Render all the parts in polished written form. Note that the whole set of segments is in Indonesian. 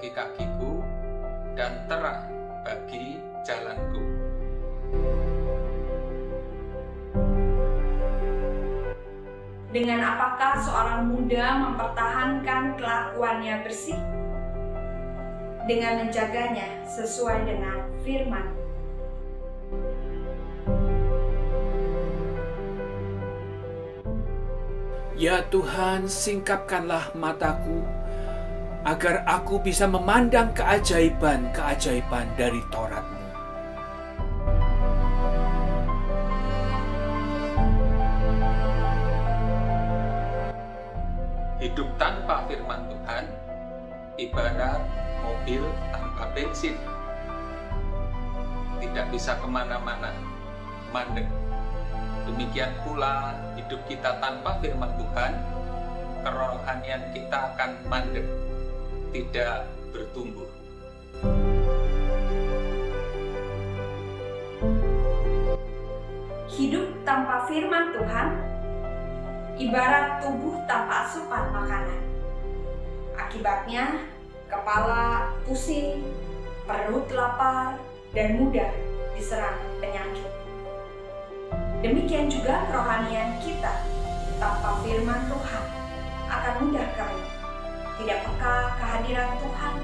bagi kakiku dan terang bagi jalanku. Dengan apakah seorang muda mempertahankan kelakuannya bersih? Dengan menjaganya sesuai dengan firman. Ya Tuhan, singkapkanlah mataku, agar aku bisa memandang keajaiban-keajaiban dari Taurat-Mu. Hidup tanpa firman Tuhan ibarat mobil tanpa bensin. Tidak bisa kemana-mana, mandek. Demikian pula hidup kita tanpa firman Tuhan, kerohanian kita akan mandek, tidak bertumbuh. Hidup tanpa firman Tuhan ibarat tubuh tanpa asupan makanan. Akibatnya, kepala pusing, perut lapar, dan mudah diserang penyakit. Demikian juga kerohanian kita tanpa firman Tuhan akan mudah kering, tidak peka kehadiran Tuhan,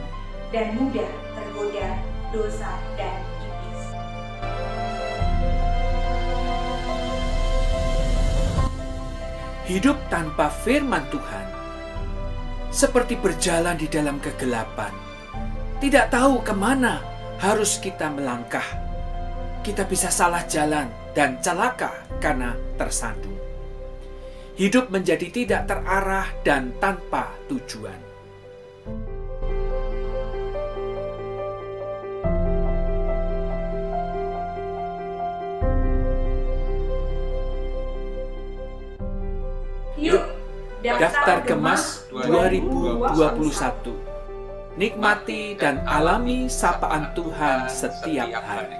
dan mudah tergoda dosa dan iblis. Hidup tanpa firman Tuhan seperti berjalan di dalam kegelapan. Tidak tahu kemana harus kita melangkah. Kita bisa salah jalan dan celaka karena tersandung. Hidup menjadi tidak terarah dan tanpa tujuan. Yuk, Daftar Gemas 2021. Nikmati dan alami sapaan Tuhan setiap hari.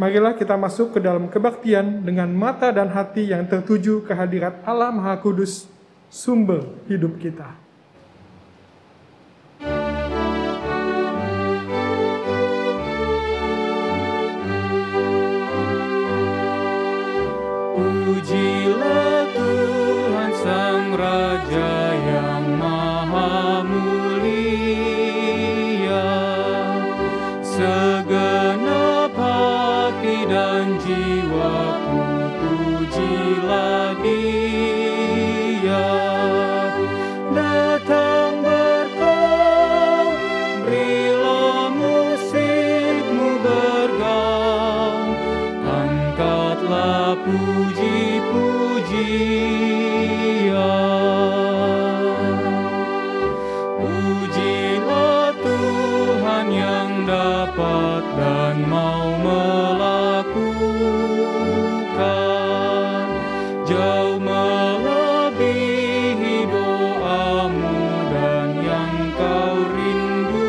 Marilah kita masuk ke dalam kebaktian dengan mata dan hati yang tertuju ke hadirat Allah Maha Kudus, sumber hidup kita. Pujilah Tuhan Sang Raja yang Maha Mulia, segenap hati dan jiwaku pujilah Dia. Datang berkau, berilah musikmu bergaung, angkatlah puji-pujian. Pujilah Tuhan yang dapat dan mau melakukan, jauh melebihi doamu dan yang kau rindukan.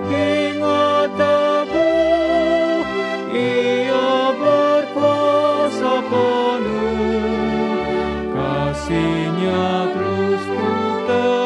Ingat teguh, Ia berkuasa penuh, kasih-Nya terus kutemukan.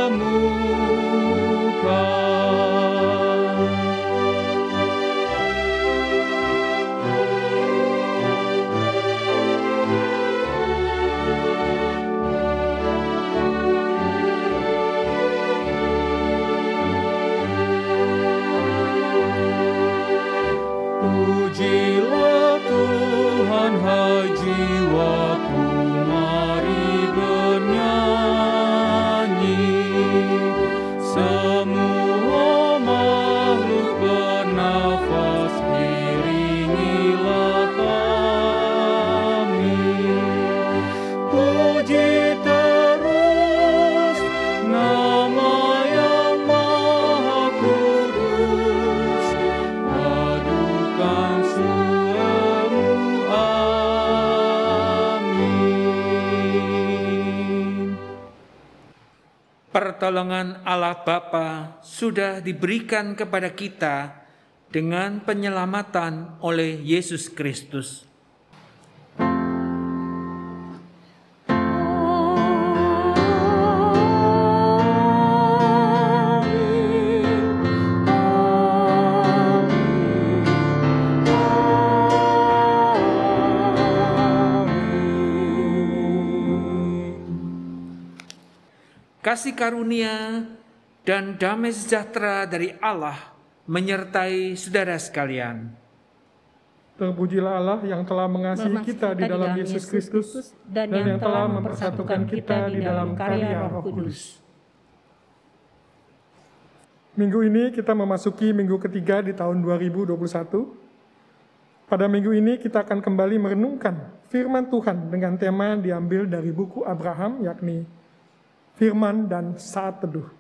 pertolongan Allah Bapa sudah diberikan kepada kita dengan penyelamatan oleh Yesus Kristus. Kasih karunia dan damai sejahtera dari Allah menyertai saudara sekalian. Terpujilah Allah yang telah mengasihi kita di dalam Yesus Kristus dan yang telah mempersatukan kita di dalam karya Roh Kudus. Minggu ini kita memasuki minggu ketiga di tahun 2021. Pada minggu ini kita akan kembali merenungkan firman Tuhan dengan tema yang diambil dari buku Abraham, yakni Firman dan Saat Teduh.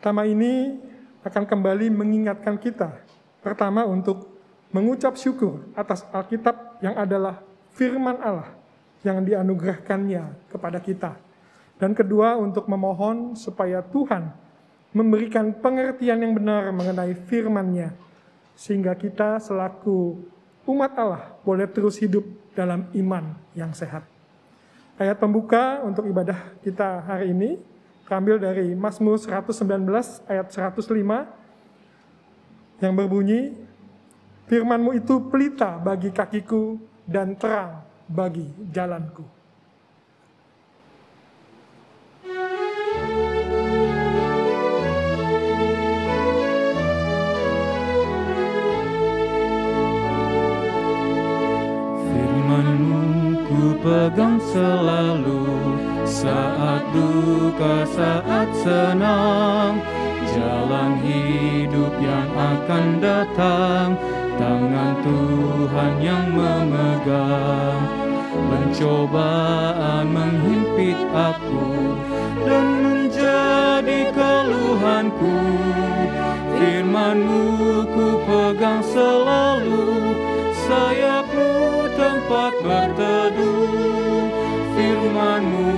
Tema ini akan kembali mengingatkan kita, pertama untuk mengucap syukur atas Alkitab yang adalah firman Allah yang dianugerahkannya kepada kita. Dan kedua untuk memohon supaya Tuhan memberikan pengertian yang benar mengenai firman-Nya, sehingga kita selaku umat Allah boleh terus hidup dalam iman yang sehat. Ayat pembuka untuk ibadah kita hari ini terambil dari Mazmur 119 ayat 105 yang berbunyi, "Firman-Mu itu pelita bagi kakiku dan terang bagi jalanku." Firman-Mu ku pegang selalu, saat duka, saat senang, jalan hidup yang akan datang, tangan Tuhan yang memegang. Pencobaan menghimpit aku dan menjadi keluhanku, firman-Mu ku pegang selalu, sayap-Mu tempat berteduh. Firman-Mu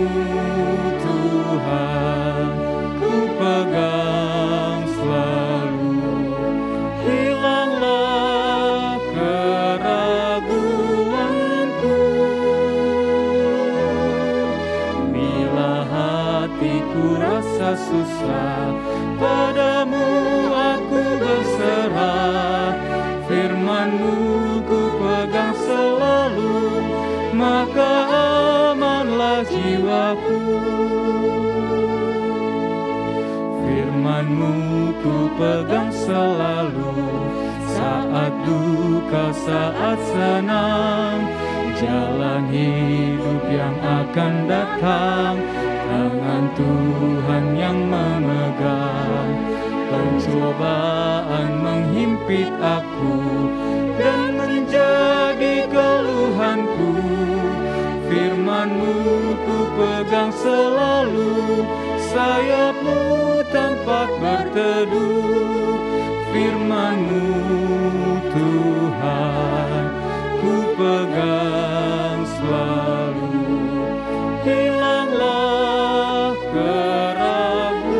Tuhan ku pegang selalu, hilanglah keraguanku. Bila hatiku rasa susah, padamu aku berserah. Firman-Mu ku pegang selalu, maka amanlah jiwaku. Firman-Mu ku pegang selalu, saat duka, saat senang, jalan hidup yang akan datang, tangan Tuhan yang memegang. Pencobaan menghimpit aku dan menjadi keluhanku, firman-Mu ku pegang selalu, sayap-Mu tempat berteduh. Firman-Mu Tuhan ku pegang selalu, hilanglah keraguanku.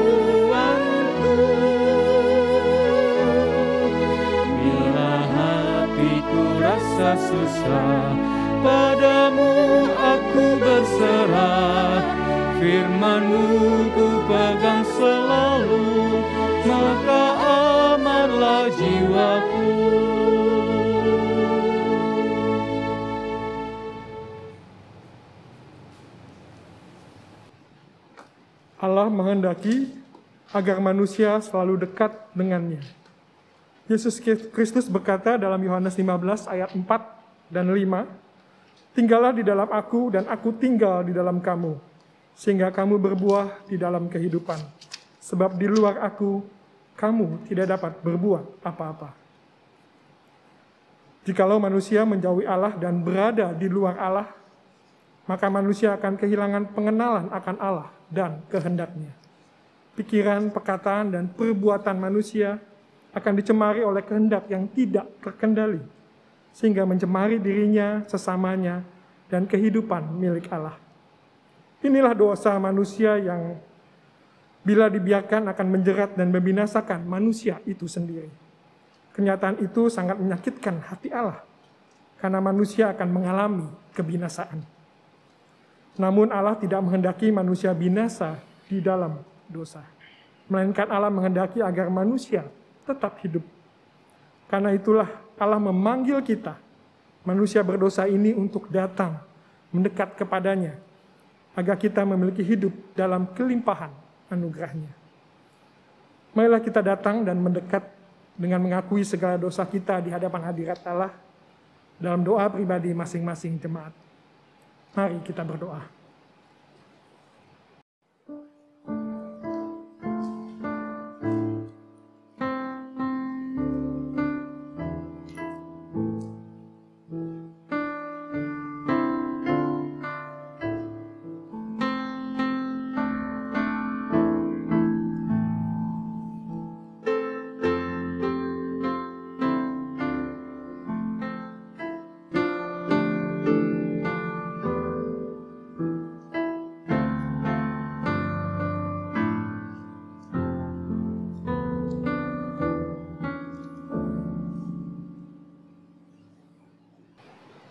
Bila hatiku rasa susah, padamu aku berserah. Firman-Mu ku pegang selalu, maka amanlah jiwaku. Allah menghendaki agar manusia selalu dekat dengannya. Yesus Kristus berkata dalam Yohanes 15 ayat 4 dan 5, "Tinggallah di dalam aku dan aku tinggal di dalam kamu, sehingga kamu berbuah di dalam kehidupan. Sebab di luar aku, kamu tidak dapat berbuat apa-apa." Jikalau manusia menjauhi Allah dan berada di luar Allah, maka manusia akan kehilangan pengenalan akan Allah dan kehendak-Nya. Pikiran, perkataan, dan perbuatan manusia akan dicemari oleh kehendak yang tidak terkendali, sehingga mencemari dirinya, sesamanya, dan kehidupan milik Allah. Inilah dosa manusia yang bila dibiarkan akan menjerat dan membinasakan manusia itu sendiri. Kenyataan itu sangat menyakitkan hati Allah, karena manusia akan mengalami kebinasaan. Namun Allah tidak menghendaki manusia binasa di dalam dosa, melainkan Allah menghendaki agar manusia tetap hidup. Karena itulah Allah memanggil kita, manusia berdosa ini, untuk datang mendekat kepadanya, agar kita memiliki hidup dalam kelimpahan anugerah-Nya. Marilah kita datang dan mendekat dengan mengakui segala dosa kita di hadapan hadirat Allah dalam doa pribadi masing-masing jemaat. Mari kita berdoa.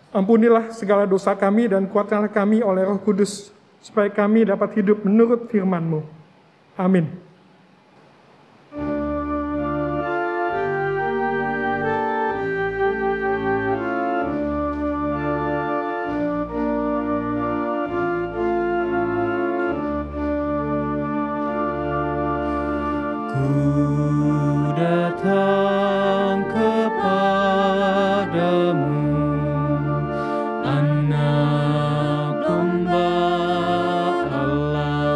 Ampunilah segala dosa kami dan kuatkanlah kami oleh Roh Kudus, supaya kami dapat hidup menurut firman-Mu. Amin. Ku datang kepadamu, Anak Domba Allah.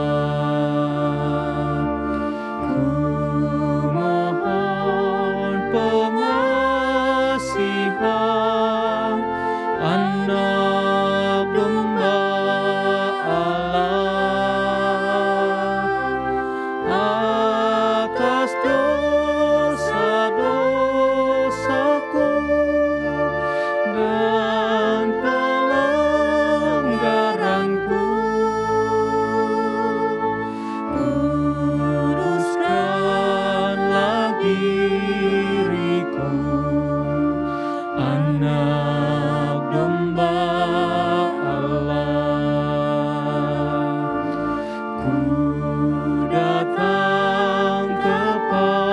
Ku mohon pengasihan, Anak Domba Allah, atas dosa-dosaku dan pelanggaranku. Kuduskanlah diriku, Anak Domba Allah. Ku datang kepadamu,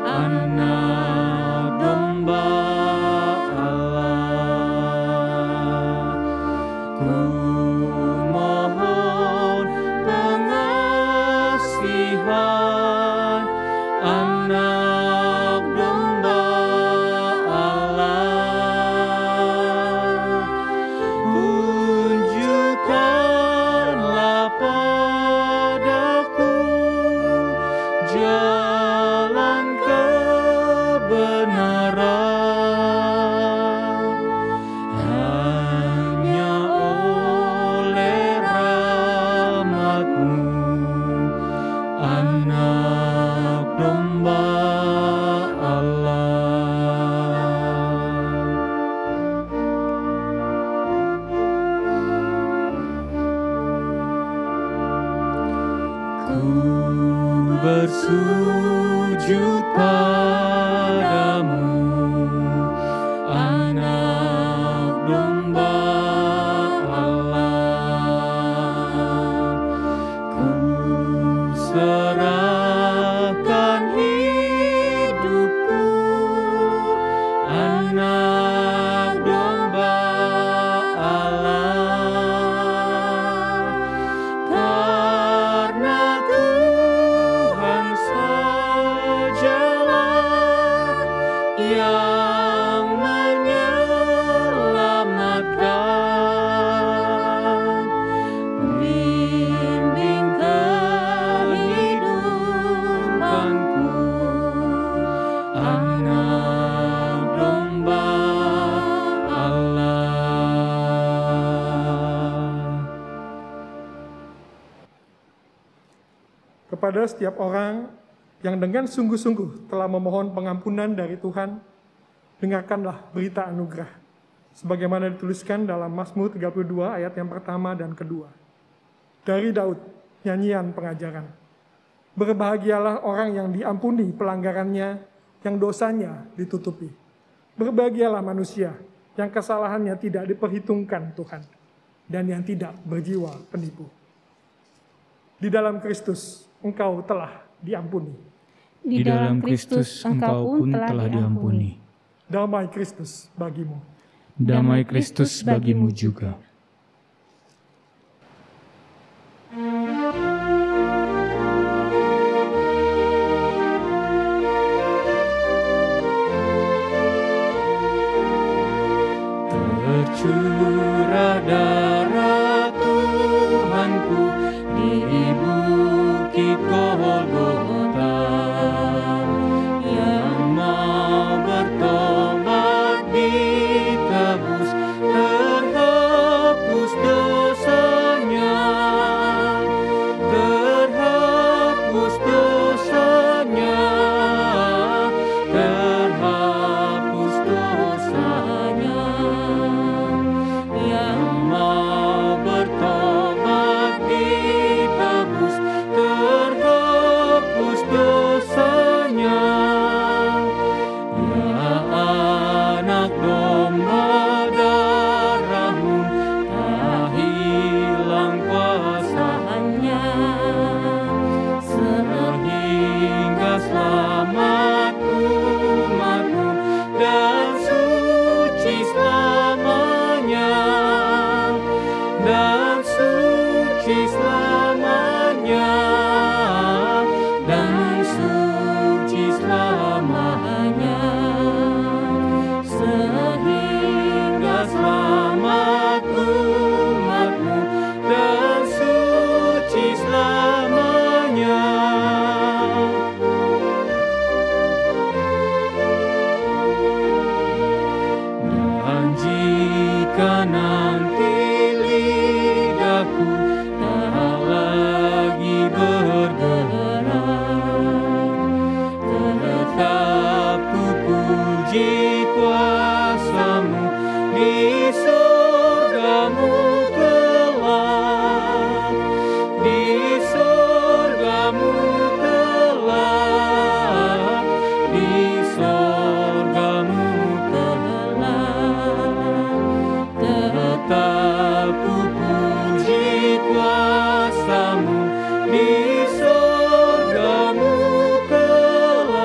Anak Domba Allah. Ku mohon pengasihan, Anak Domba Allah. Tunjukkanlah padaku jalan kebenaran, hanya oleh rahmat-Mu, Anak Domba Allah. Ku bersujud padamu, Anak Domba Allah. Ku serahkan hidupku, Anak Domba Allah. Karena Tuhan sajalah yang menyelamatkan. Bimbing kehidupanku, Anak Domba Allah. Kepada setiap orang yang dengan sungguh-sungguh telah memohon pengampunan dari Tuhan, dengarkanlah berita anugerah, sebagaimana dituliskan dalam Mazmur 32 ayat yang pertama dan kedua. Dari Daud, nyanyian pengajaran. Berbahagialah orang yang diampuni pelanggarannya, yang dosanya ditutupi. Berbahagialah manusia yang kesalahannya tidak diperhitungkan Tuhan, dan yang tidak berjiwa penipu. Di dalam Kristus engkau telah diampuni. Di dalam Kristus engkau pun telah diampuni. Damai Kristus bagimu. Damai Kristus bagimu juga. Tercurah darah Tuhanku di bukit Golgota, yang mau bertobat ditebus, terhapus dosanya, terhapus dosanya, terhapus dosanya. Yang mau bertobat ditebus, terhapus dosanya. Ya anak domba, darahmu tak hilang kuasanya, sehingga selamat umatmu dan suci selamanya, dan suci selamanya, dan suci selamanya, sehingga selamat umatmu dan suci selamanya. Dan jika nanti lidahku tak lagi bergerak, tetap ku puji kuasamu di surgamu kelak, di surgamu kelak, di surgamu kelak. Tetap ku puji kuasamu di surgamu kelak.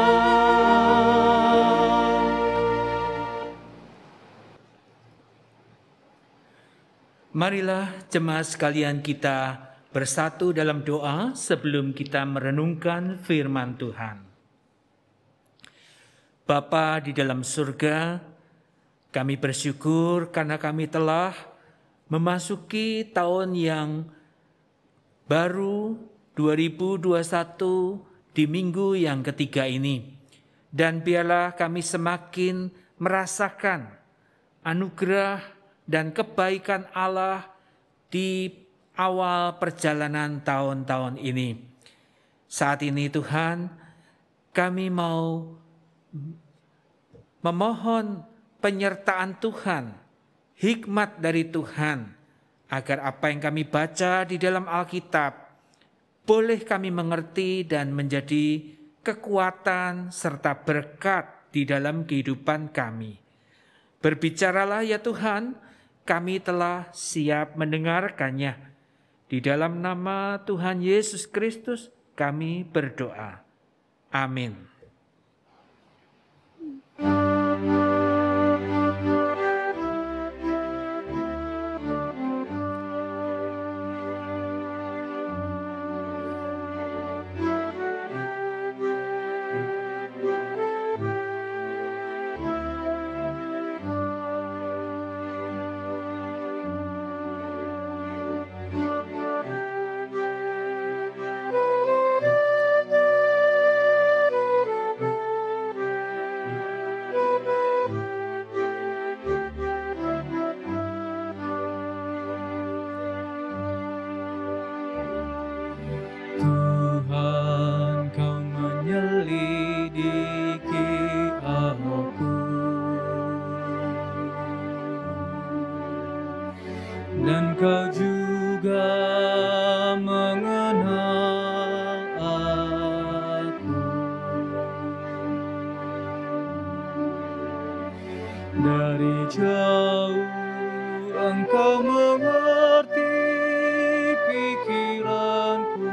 Marilah jemaat sekalian kita bersatu dalam doa sebelum kita merenungkan firman Tuhan. Bapa di dalam surga, kami bersyukur karena kami telah memasuki tahun yang baru 2021 di minggu yang ketiga ini. Dan biarlah kami semakin merasakan anugerah dan kebaikan Allah di awal perjalanan tahun-tahun ini. Saat ini Tuhan, kami mau memohon penyertaan Tuhan, hikmat dari Tuhan, agar apa yang kami baca di dalam Alkitab boleh kami mengerti dan menjadi kekuatan serta berkat di dalam kehidupan kami. Berbicaralah ya Tuhan, kami telah siap mendengarkannya. Di dalam nama Tuhan Yesus Kristus kami berdoa. Amin. Dan Kau juga Dari jauh Engkau mengerti pikiranku,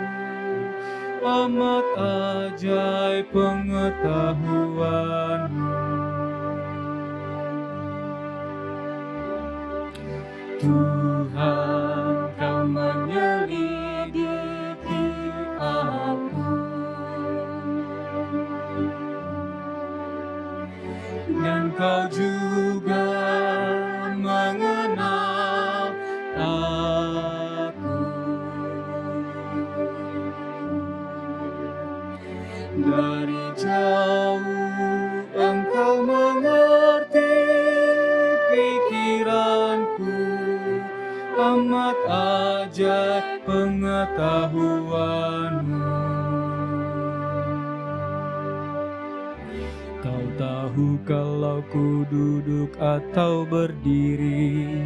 amat ajaib pengetahuan-Mu. Tuhan, Kau menyelidiki aku, dan Kau juga mengenal aku. Dari jauh Engkau mengerti pikiranku, amat ajaib pengetahuan-Mu. Kau tahu kalau ku duduk atau berdiri,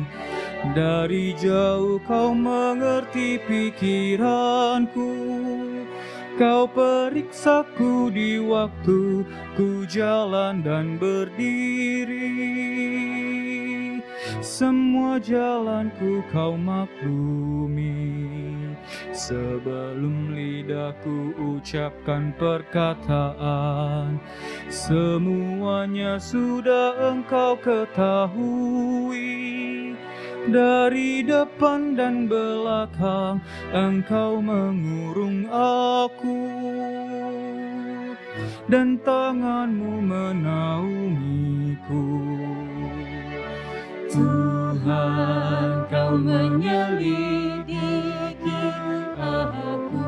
dari jauh Kau mengerti pikiranku. Kau periksaku di waktu ku jalan dan berdiri. Semua jalanku Kau maklumi, sebelum lidahku ucapkan perkataan. Semuanya sudah Engkau ketahui. Dari depan dan belakang Engkau mengurung aku, dan tangan-Mu menaungiku. Tuhan, Kau menyelidiki aku,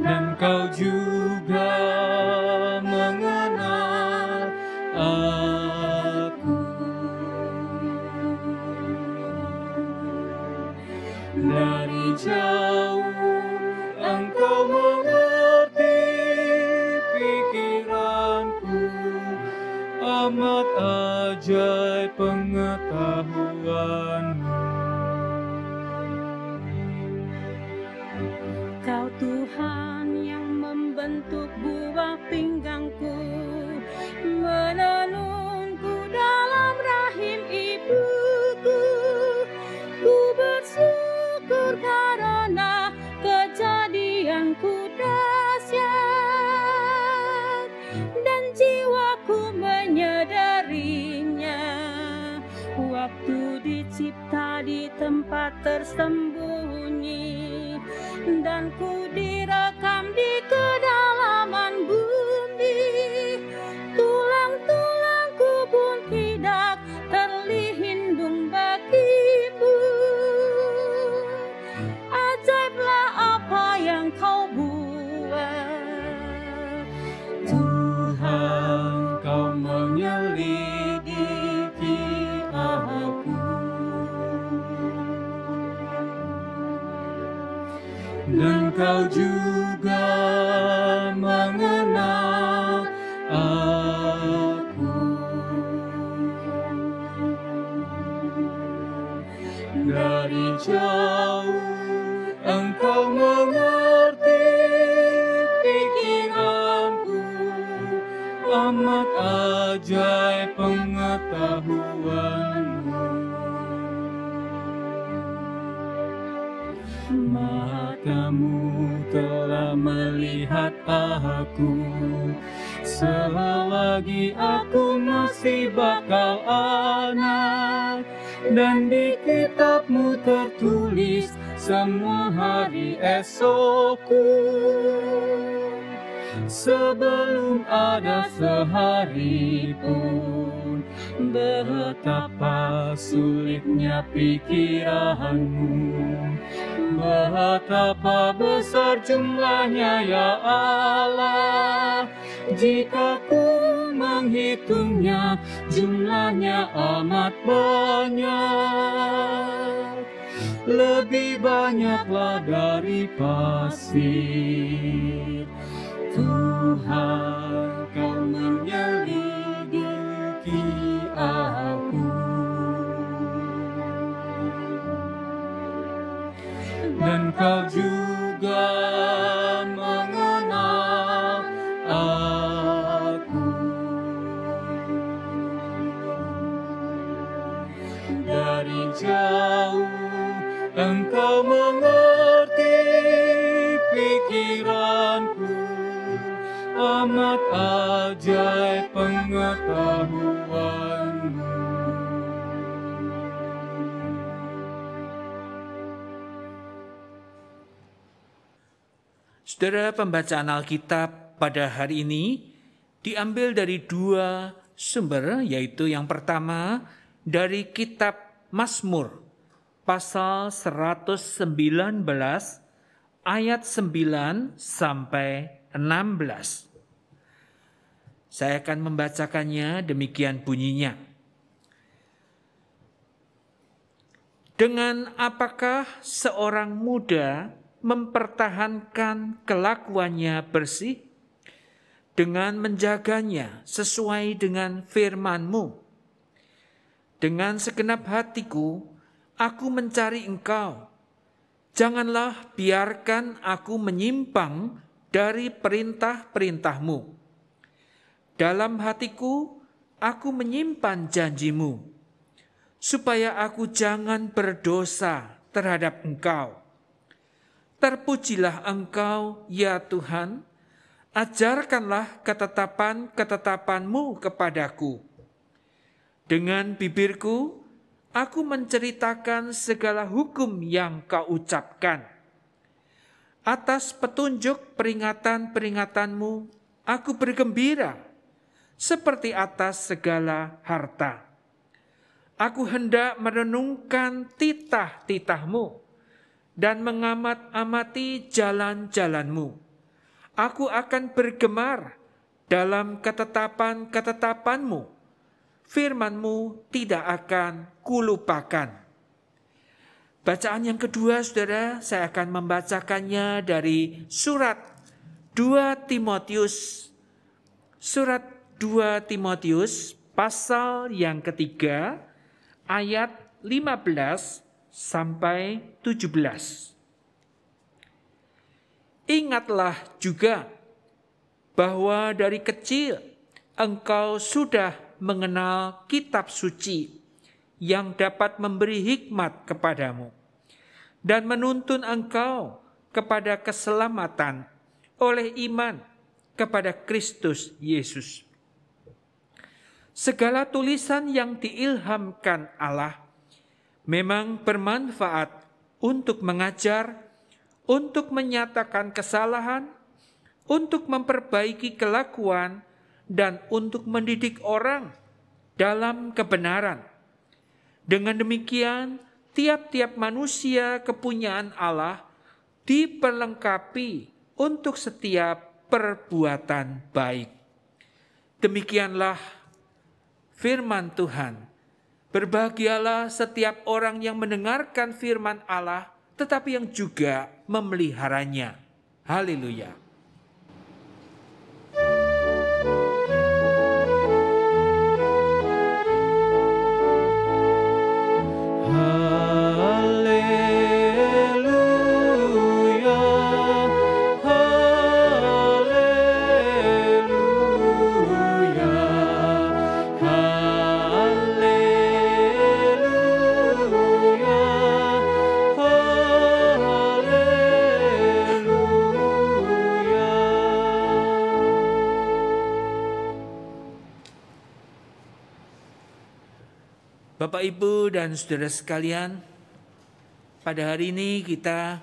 dan Kau juga mengenal aku. Dari jauh Engkau mengerti pikiranku, amat ajaib pengetahuan-Mu. Kau Tuhan yang membentuk buah pinggangku, menenunku dalam rahim ibuku. Ku bersyukur karena kejadianku dahsyat, dan jiwaku menyadarinya waktu dicipta di tempat tersembunyi, dan ku direkam di kedalaman bumi. Tulang-tulangku pun tidak terlindung bagimu. Ajaiblah apa yang Kau buat. Tuhan, Kau menyelidiki aku, dan Kau juga mengenal aku. Dari jauh Engkau mengerti pikiranku, amat ajaib pengetahuan-Mu. Mata-Mu telah melihat aku, selagi aku masih bakal anak, dan di kitab-Mu tertulis semua hari esokku. Sebelum ada sehari pun, betapa sulitnya pikiran-Mu, betapa besar jumlahnya ya Allah. Jika ku menghitungnya, jumlahnya amat banyak, lebih banyaklah dari pasir. Tuhan, Kau menyelidiki aku, dan Kau juga mengenal aku. jauh, Engkau mengerti pikiranku, amat ajaib pengetahuanmu. Saudara, pembacaan Alkitab pada hari ini diambil dari dua sumber, yaitu yang pertama dari kitab Mazmur pasal 119 ayat 9 sampai 16. Saya akan membacakannya, demikian bunyinya. Dengan apakah seorang muda mempertahankan kelakuannya bersih? Dengan menjaganya sesuai dengan firman-Mu. Dengan segenap hatiku, aku mencari Engkau. Janganlah biarkan aku menyimpang dari perintah-perintah-Mu. Dalam hatiku, aku menyimpan janji-Mu, supaya aku jangan berdosa terhadap Engkau. Terpujilah Engkau, ya Tuhan, ajarkanlah ketetapan-ketetapan-Mu kepadaku. Dengan bibirku, aku menceritakan segala hukum yang Kau ucapkan. Atas petunjuk peringatan-peringatan-Mu, aku bergembira, seperti atas segala harta. Aku hendak merenungkan titah-titah-Mu, dan mengamat-amati jalan-jalan-Mu. Aku akan bergemar dalam ketetapan-ketetapan-Mu. Firman-Mu tidak akan kulupakan. Bacaan yang kedua, saudara, saya akan membacakannya dari surat 2 Timotius. Surat 2 Timotius pasal yang ketiga ayat 15 sampai 17. Ingatlah juga bahwa dari kecil engkau sudah mengenal kitab suci yang dapat memberi hikmat kepadamu dan menuntun engkau kepada keselamatan oleh iman kepada Kristus Yesus. Segala tulisan yang diilhamkan Allah memang bermanfaat untuk mengajar, untuk menyatakan kesalahan, untuk memperbaiki kelakuan, dan untuk mendidik orang dalam kebenaran. Dengan demikian, tiap-tiap manusia kepunyaan Allah diperlengkapi untuk setiap perbuatan baik. Demikianlah firman Tuhan. Berbahagialah setiap orang yang mendengarkan firman Allah, tetapi yang juga memeliharanya. Haleluya. Bapak, Ibu, dan saudara sekalian, pada hari ini kita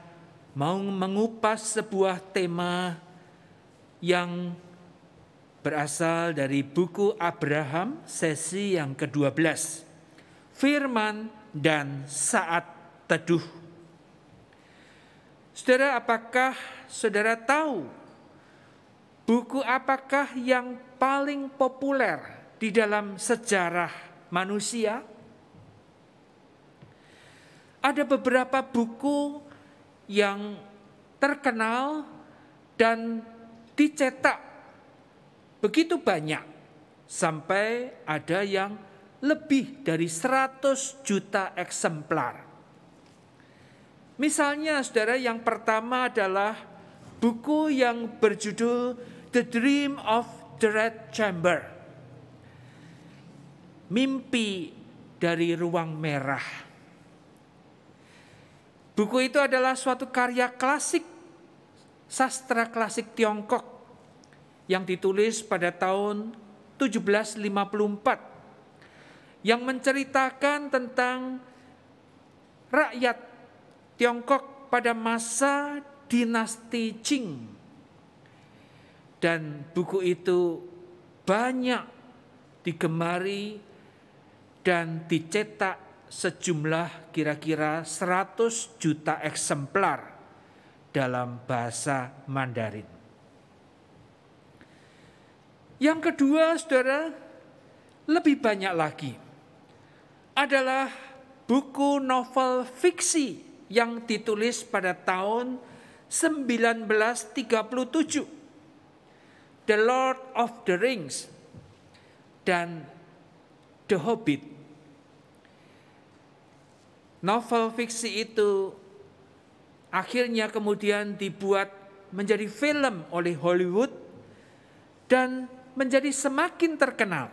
mau mengupas sebuah tema yang berasal dari buku Abraham sesi yang ke-12, Firman dan Saat Teduh. Saudara, apakah saudara tahu buku apakah yang paling populer di dalam sejarah manusia? Ada beberapa buku yang terkenal dan dicetak begitu banyak, sampai ada yang lebih dari 100 juta eksemplar. Misalnya, saudara, yang pertama adalah buku yang berjudul The Dream of the Red Chamber, Mimpi dari Ruang Merah. Buku itu adalah suatu karya klasik, sastra klasik Tiongkok yang ditulis pada tahun 1754 yang menceritakan tentang rakyat Tiongkok pada masa dinasti Qing. Dan buku itu banyak digemari dan dicetak sejumlah kira-kira 100 juta eksemplar dalam bahasa Mandarin. Yang kedua, saudara, lebih banyak lagi adalah buku novel fiksi yang ditulis pada tahun 1937. The Lord of the Rings dan The Hobbit. Novel fiksi itu akhirnya kemudian dibuat menjadi film oleh Hollywood dan menjadi semakin terkenal.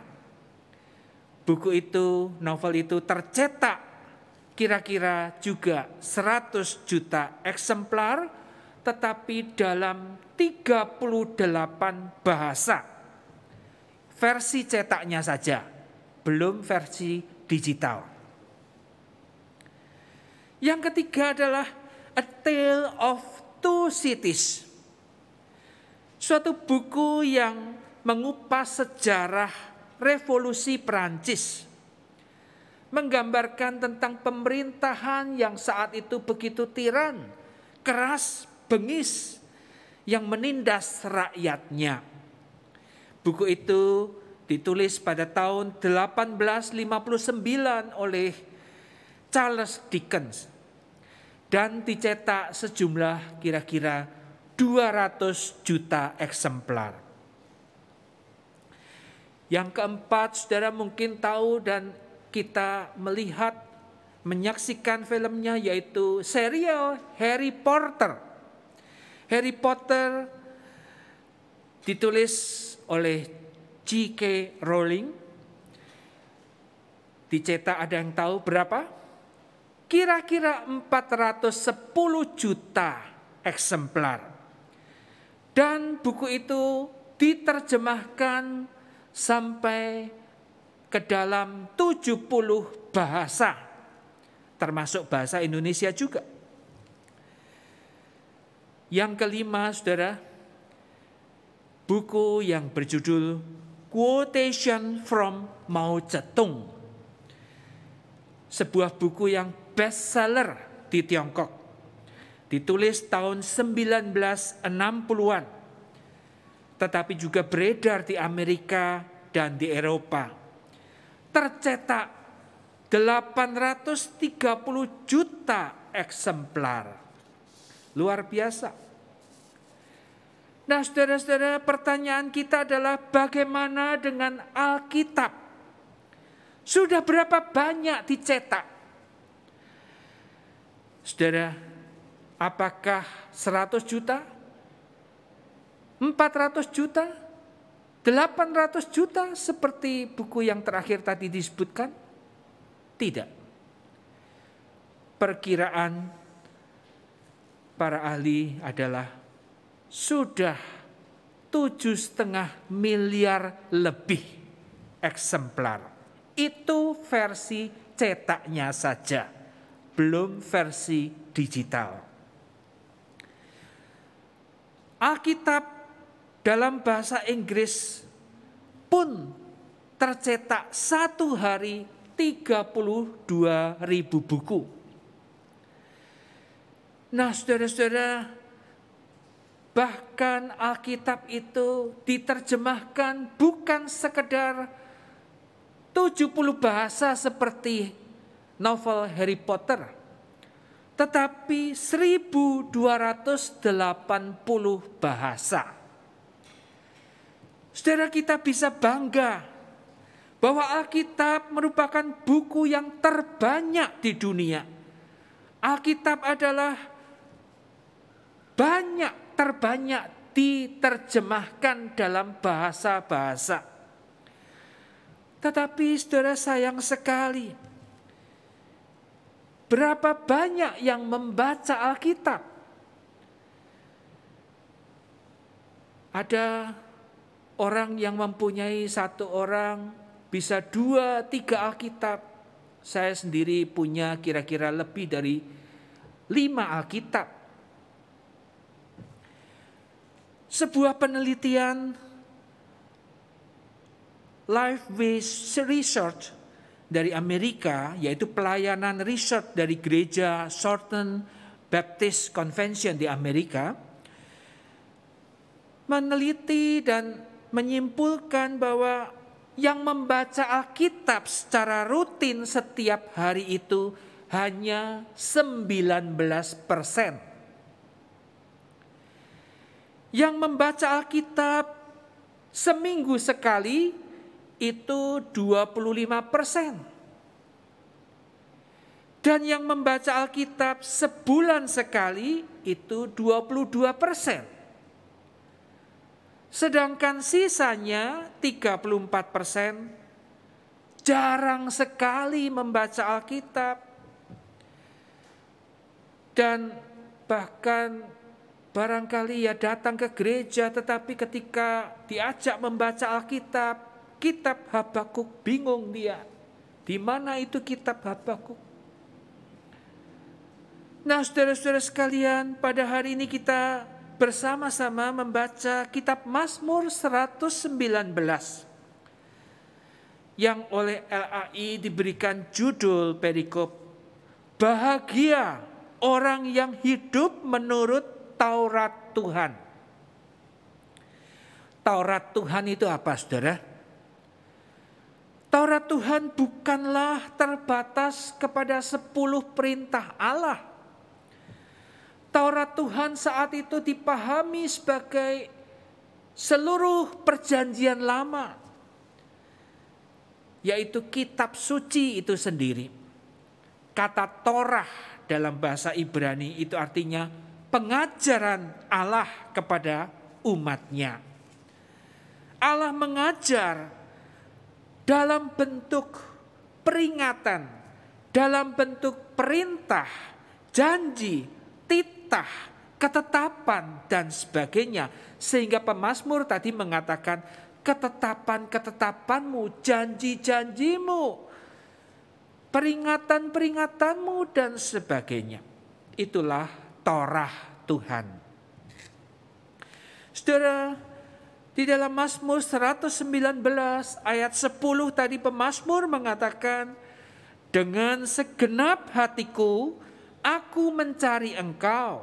Buku itu, novel itu tercetak kira-kira juga 100 juta eksemplar, tetapi dalam 38 bahasa. Versi cetaknya saja, belum versi digital. Yang ketiga adalah A Tale of Two Cities. Suatu buku yang mengupas sejarah revolusi Prancis. Menggambarkan tentang pemerintahan yang saat itu begitu tiran, keras, bengis, yang menindas rakyatnya. Buku itu ditulis pada tahun 1859 oleh Charles Dickens dan dicetak sejumlah kira-kira 200 juta eksemplar. Yang keempat, saudara mungkin tahu dan kita melihat, menyaksikan filmnya, yaitu serial Harry Potter. Harry Potter ditulis oleh J.K. Rowling. Dicetak, ada yang tahu berapa? Kira-kira 410 juta eksemplar. Dan buku itu diterjemahkan sampai ke dalam 70 bahasa, termasuk bahasa Indonesia juga. Yang kelima, saudara, buku yang berjudul Quotation from Mao Zedong. Sebuah buku yang bestseller di Tiongkok. Ditulis tahun 1960-an. Tetapi juga beredar di Amerika dan di Eropa. Tercetak 830 juta eksemplar. Luar biasa. Nah, saudara-saudara, pertanyaan kita adalah bagaimana dengan Alkitab? Sudah berapa banyak dicetak? Saudara, apakah 100 juta? 400 juta? 800 juta seperti buku yang terakhir tadi disebutkan? Tidak. Perkiraan para ahli adalah sudah 7,5 miliar lebih eksemplar. Itu versi cetaknya saja, belum versi digital. Alkitab dalam bahasa Inggris pun tercetak satu hari 32.000 buku. Nah, saudara-saudara, bahkan Alkitab itu diterjemahkan bukan sekedar 70 bahasa seperti novel Harry Potter, tetapi 1280 bahasa. Saudara, kita bisa bangga bahwa Alkitab merupakan buku yang terbanyak di dunia. Alkitab adalah terbanyak diterjemahkan dalam bahasa-bahasa. Tetapi saudara, sayang sekali, Berapa banyak yang membaca Alkitab? Ada orang yang mempunyai satu orang bisa 2-3 Alkitab. Saya sendiri punya kira-kira lebih dari 5 Alkitab. Sebuah penelitian Lifeway Research dari Amerika, yaitu pelayanan riset dari gereja Southern Baptist Convention di Amerika, meneliti dan menyimpulkan bahwa yang membaca Alkitab secara rutin setiap hari itu hanya 19%. Yang membaca Alkitab seminggu sekali itu 25%. Dan yang membaca Alkitab sebulan sekali itu 22%. Sedangkan sisanya 34% jarang sekali membaca Alkitab. Dan bahkan barangkali ya datang ke gereja, tetapi ketika diajak membaca Alkitab, kitab Habakuk, bingung dia. Di mana itu kitab Habakuk? Nah, saudara-saudara sekalian, pada hari ini kita bersama-sama membaca kitab Mazmur 119 yang oleh LAI diberikan judul perikop Bahagia Orang yang Hidup Menurut Taurat Tuhan. Taurat Tuhan itu apa, saudara? Taurat Tuhan bukanlah terbatas kepada 10 perintah Allah. Taurat Tuhan saat itu dipahami sebagai seluruh perjanjian lama, yaitu kitab suci itu sendiri. Kata Torah dalam bahasa Ibrani itu artinya pengajaran Allah kepada umatnya. Allah mengajar dalam bentuk peringatan, dalam bentuk perintah, janji, titah, ketetapan, dan sebagainya. Sehingga pemazmur tadi mengatakan ketetapan-ketetapanmu, janji-janjimu, peringatan-peringatanmu, dan sebagainya. Itulah Torah Tuhan. Saudara, di dalam Mazmur 119 ayat 10 tadi pemazmur mengatakan, dengan segenap hatiku aku mencari Engkau.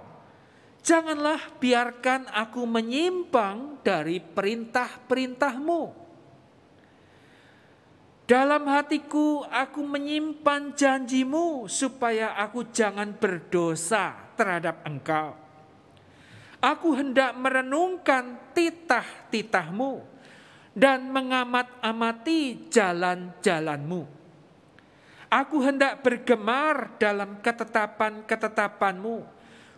Janganlah biarkan aku menyimpang dari perintah-perintah-Mu. Dalam hatiku aku menyimpan janji-Mu supaya aku jangan berdosa terhadap Engkau. Aku hendak merenungkan titah-titah-Mu dan mengamat-amati jalan-jalan-Mu. Aku hendak bergemar dalam ketetapan-ketetapan-Mu.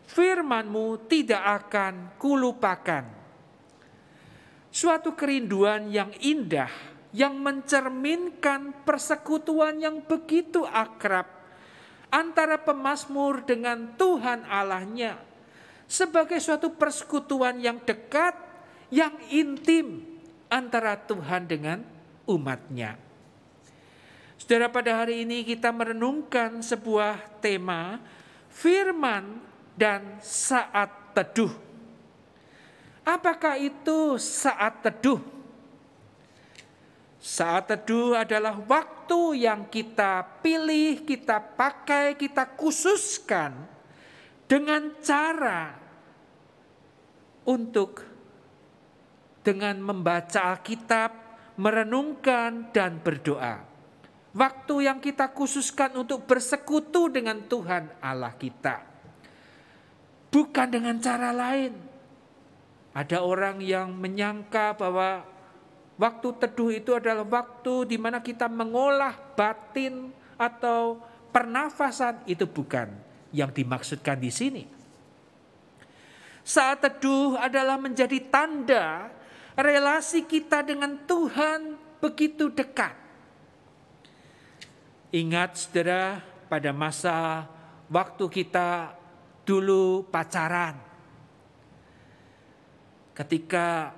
Firman-Mu tidak akan kulupakan. Suatu kerinduan yang indah yang mencerminkan persekutuan yang begitu akrab antara pemazmur dengan Tuhan Allahnya, sebagai suatu persekutuan yang dekat, yang intim antara Tuhan dengan umatnya. Saudara, pada hari ini kita merenungkan sebuah tema firman dan saat teduh. Apakah itu saat teduh? Saat teduh adalah waktu yang kita pilih, kita pakai, kita khususkan dengan cara untuk dengan membaca Alkitab, merenungkan dan berdoa. Waktu yang kita khususkan untuk bersekutu dengan Tuhan Allah kita. Bukan dengan cara lain. Ada orang yang menyangka bahwa waktu teduh itu adalah waktu di mana kita mengolah batin atau pernafasan. Itu bukan yang dimaksudkan di sini. Saat teduh adalah menjadi tanda relasi kita dengan Tuhan begitu dekat. Ingat saudara, pada masa waktu kita dulu pacaran. Ketika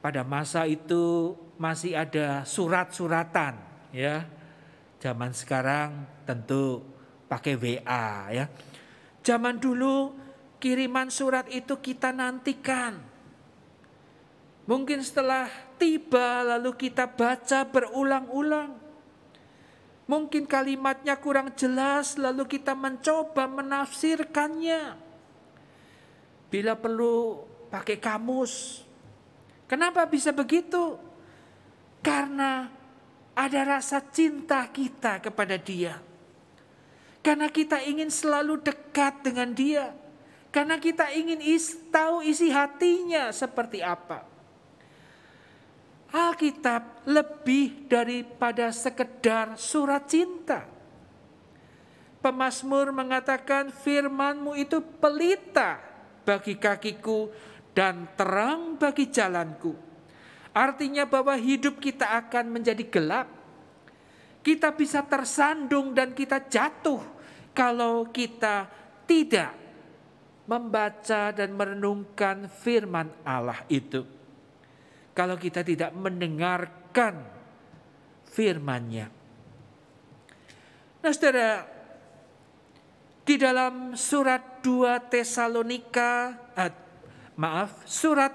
pada masa itu masih ada surat-suratan, ya. Zaman sekarang tentu pakai WA, ya. Zaman dulu kiriman surat itu kita nantikan. Mungkin setelah tiba lalu kita baca berulang-ulang. Mungkin kalimatnya kurang jelas lalu kita mencoba menafsirkannya. Bila perlu pakai kamus. Kenapa bisa begitu? Karena ada rasa cinta kita kepada dia. Karena kita ingin selalu dekat dengan dia. Karena kita ingin tahu isi hatinya seperti apa. Alkitab lebih daripada sekedar surat cinta. Pemazmur mengatakan firman-Mu itu pelita bagi kakiku dan terang bagi jalanku. Artinya bahwa hidup kita akan menjadi gelap. Kita bisa tersandung dan kita jatuh kalau kita tidak membaca dan merenungkan firman Allah itu. Kalau kita tidak mendengarkan firman-Nya. Nah, saudara, di dalam surat 2 surat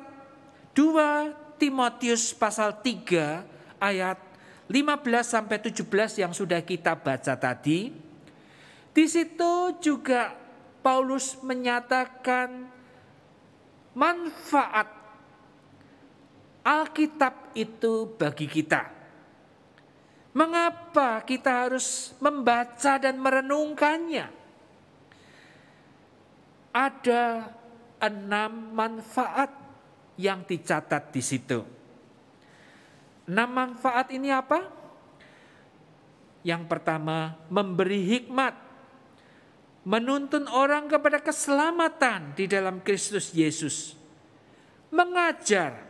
2 Timotius pasal 3 ayat 15-17 yang sudah kita baca tadi. Di situ juga Paulus menyatakan manfaat Alkitab itu bagi kita. Mengapa kita harus membaca dan merenungkannya? Ada 6 manfaat yang dicatat di situ. 6 manfaat ini apa? Yang pertama, memberi hikmat, menuntun orang kepada keselamatan di dalam Kristus Yesus, mengajar,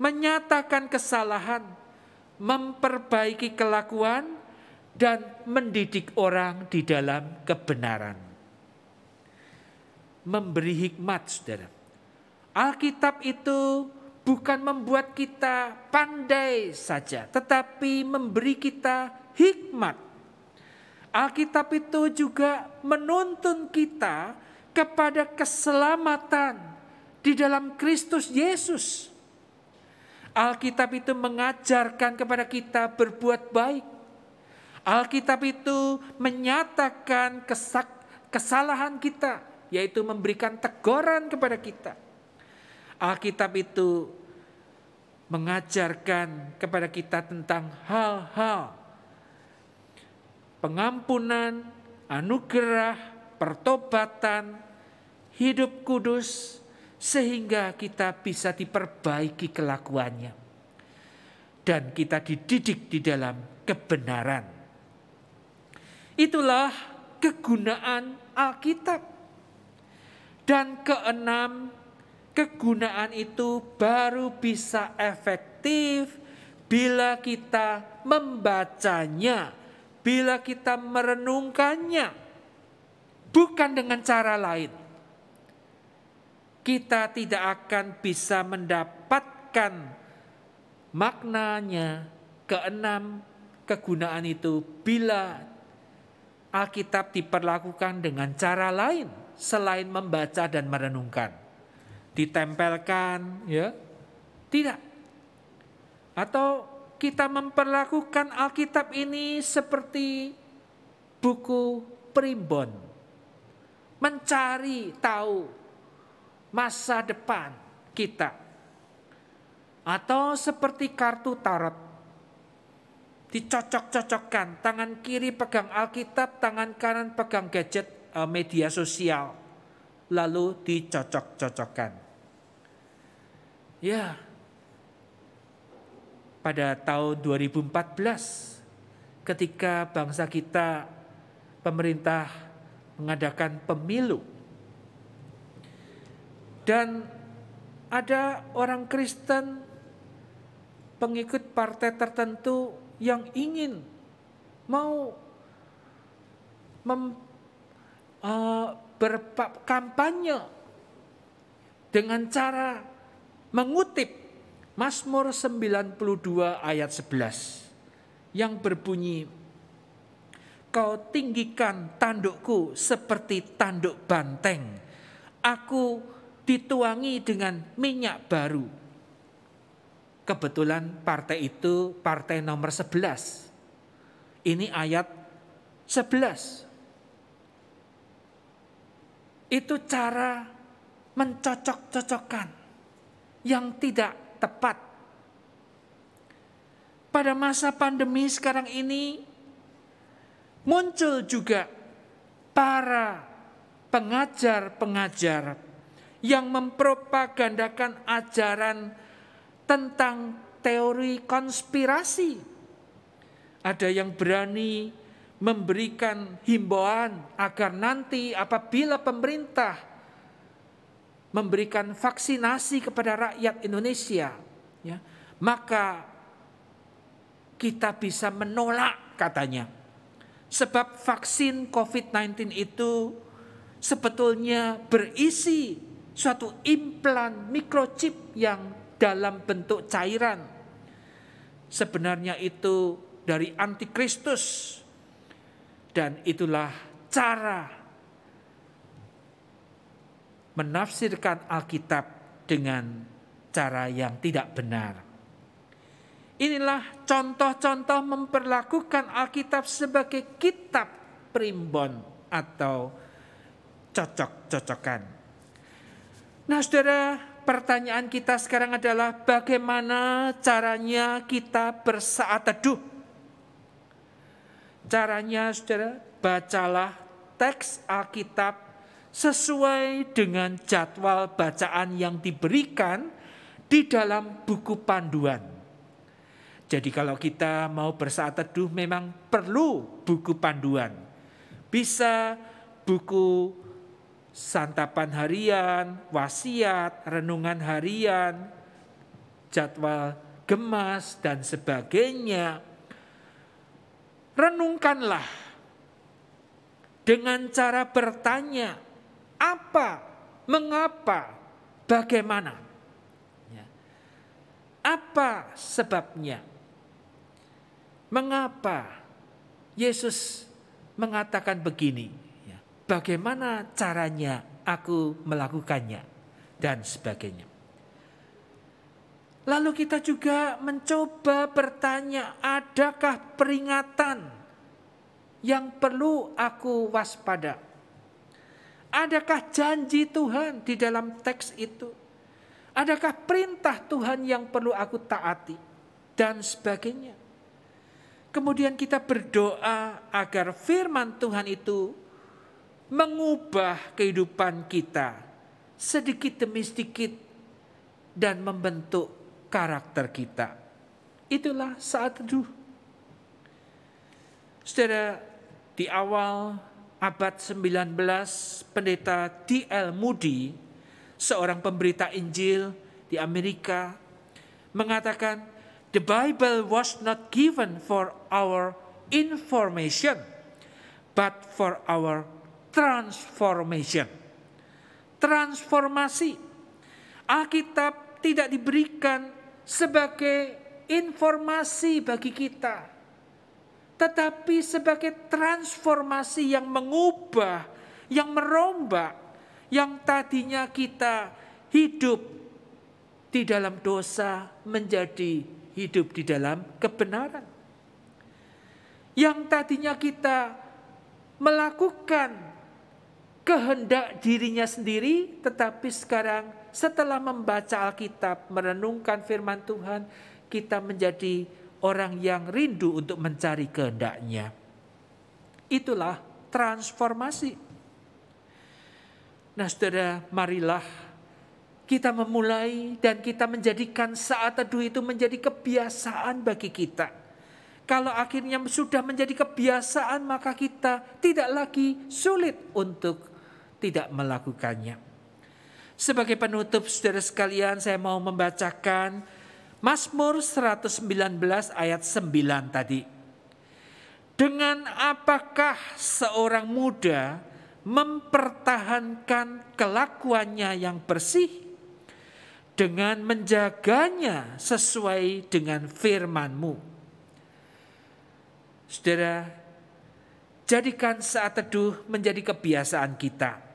menyatakan kesalahan, memperbaiki kelakuan, dan mendidik orang di dalam kebenaran. Memberi hikmat, saudara. Alkitab itu bukan membuat kita pandai saja, tetapi memberi kita hikmat. Alkitab itu juga menuntun kita kepada keselamatan di dalam Kristus Yesus. Alkitab itu mengajarkan kepada kita berbuat baik. Alkitab itu menyatakan kesalahan kita, yaitu memberikan teguran kepada kita. Alkitab itu mengajarkan kepada kita tentang hal-hal pengampunan, anugerah, pertobatan, hidup kudus, sehingga kita bisa diperbaiki kelakuannya. Dan kita dididik di dalam kebenaran. Itulah kegunaan Alkitab. Dan keenam, kegunaan itu baru bisa efektif bila kita membacanya, bila kita merenungkannya, bukan dengan cara lain. Kita tidak akan bisa mendapatkan maknanya, keenam kegunaan itu bila Alkitab diperlakukan dengan cara lain selain membaca dan merenungkan. Ditempelkan, ya? Tidak. Atau kita memperlakukan Alkitab ini seperti buku primbon. Mencari tahu masa depan kita. Atau seperti kartu tarot. Dicocok-cocokkan, tangan kiri pegang Alkitab, tangan kanan pegang gadget media sosial. Lalu dicocok-cocokkan. Ya, pada tahun 2014 ketika bangsa kita, pemerintah mengadakan pemilu. Dan ada orang Kristen, pengikut partai tertentu yang ingin mau berkampanye dengan cara mengutip Mazmur 92 ayat 11 yang berbunyi, "Kau tinggikan tandukku seperti tanduk banteng, aku dituangi dengan minyak baru." Kebetulan partai itu partai nomor 11. Ini ayat 11. Itu cara mencocok-cocokkan yang tidak tepat. Pada masa pandemi sekarang ini muncul juga para pengajar-pengajar yang mempropagandakan ajaran tentang teori konspirasi. Ada yang berani memberikan himbauan agar nanti apabila pemerintah memberikan vaksinasi kepada rakyat Indonesia, ya, maka kita bisa menolak, katanya. Sebab vaksin COVID-19 itu sebetulnya berisi suatu implan mikrochip yang dalam bentuk cairan. Sebenarnya itu dari antikristus. Dan itulah cara menafsirkan Alkitab dengan cara yang tidak benar. Inilah contoh-contoh memperlakukan Alkitab sebagai kitab primbon atau cocok-cocokan. Nah, saudara, pertanyaan kita sekarang adalah bagaimana caranya kita bersaat teduh? Caranya, saudara, bacalah teks Alkitab sesuai dengan jadwal bacaan yang diberikan di dalam buku panduan. Jadi kalau kita mau bersaat teduh memang perlu buku panduan. Bisa buku santapan harian, wasiat, renungan harian, jadwal gemas, dan sebagainya. Renungkanlah dengan cara bertanya, apa, mengapa, bagaimana. Apa sebabnya? Mengapa Yesus mengatakan begini? Bagaimana caranya aku melakukannya? Dan sebagainya. Lalu kita juga mencoba bertanya, adakah peringatan yang perlu aku waspada? Adakah janji Tuhan di dalam teks itu? Adakah perintah Tuhan yang perlu aku taati? Dan sebagainya. Kemudian kita berdoa agar firman Tuhan itu mengubah kehidupan kita sedikit demi sedikit dan membentuk karakter kita. Itulah saat teduh. Saudara, di awal abad 19, pendeta D.L. Moody, seorang pemberita Injil di Amerika, mengatakan, "The Bible was not given for our information, but for our transformation." Transformasi. Alkitab tidak diberikan sebagai informasi bagi kita, tetapi sebagai transformasi yang mengubah, yang merombak, yang tadinya kita hidup di dalam dosa menjadi hidup di dalam kebenaran. Yang tadinya kita melakukan kehendak dirinya sendiri, tetapi sekarang setelah membaca Alkitab, merenungkan firman Tuhan, kita menjadi orang yang rindu untuk mencari kehendak-Nya. Itulah transformasi. Nah, saudara, marilah kita memulai dan kita menjadikan saat teduh itu menjadi kebiasaan bagi kita. Kalau akhirnya sudah menjadi kebiasaan, maka kita tidak lagi sulit untuk tidak melakukannya. Sebagai penutup, saudara sekalian, saya mau membacakan Mazmur 119 ayat 9 tadi. Dengan apakah seorang muda mempertahankan kelakuannya yang bersih dengan menjaganya sesuai dengan firman-Mu. Saudara, jadikan saat teduh menjadi kebiasaan kita.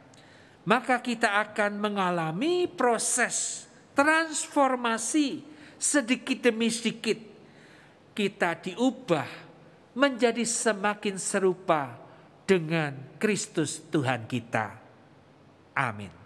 Maka kita akan mengalami proses transformasi sedikit demi sedikit. Kita diubah menjadi semakin serupa dengan Kristus Tuhan kita. Amin.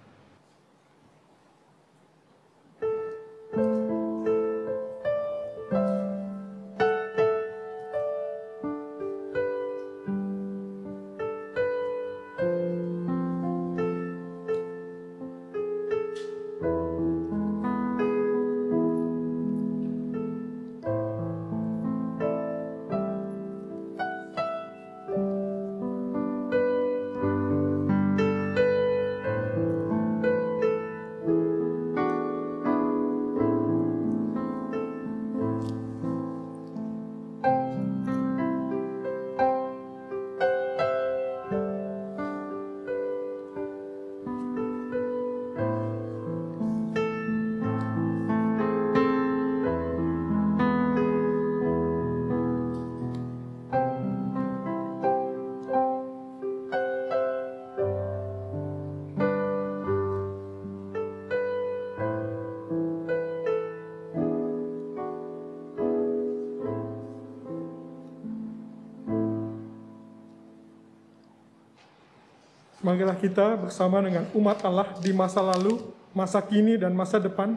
Marilah kita bersama dengan umat Allah di masa lalu, masa kini, dan masa depan,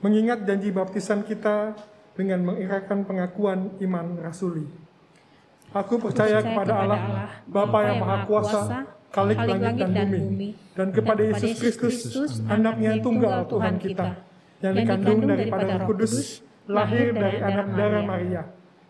mengingat janji baptisan kita dengan mengikrarkan pengakuan iman rasuli. Aku percaya kepada Allah, Bapa yang Maha Kuasa, Khalik langit dan bumi, dan kepada Yesus Kristus, Anak-Nya tunggal Tuhan kita, yang dikandung daripada Roh Kudus, lahir dari anak darah Maria,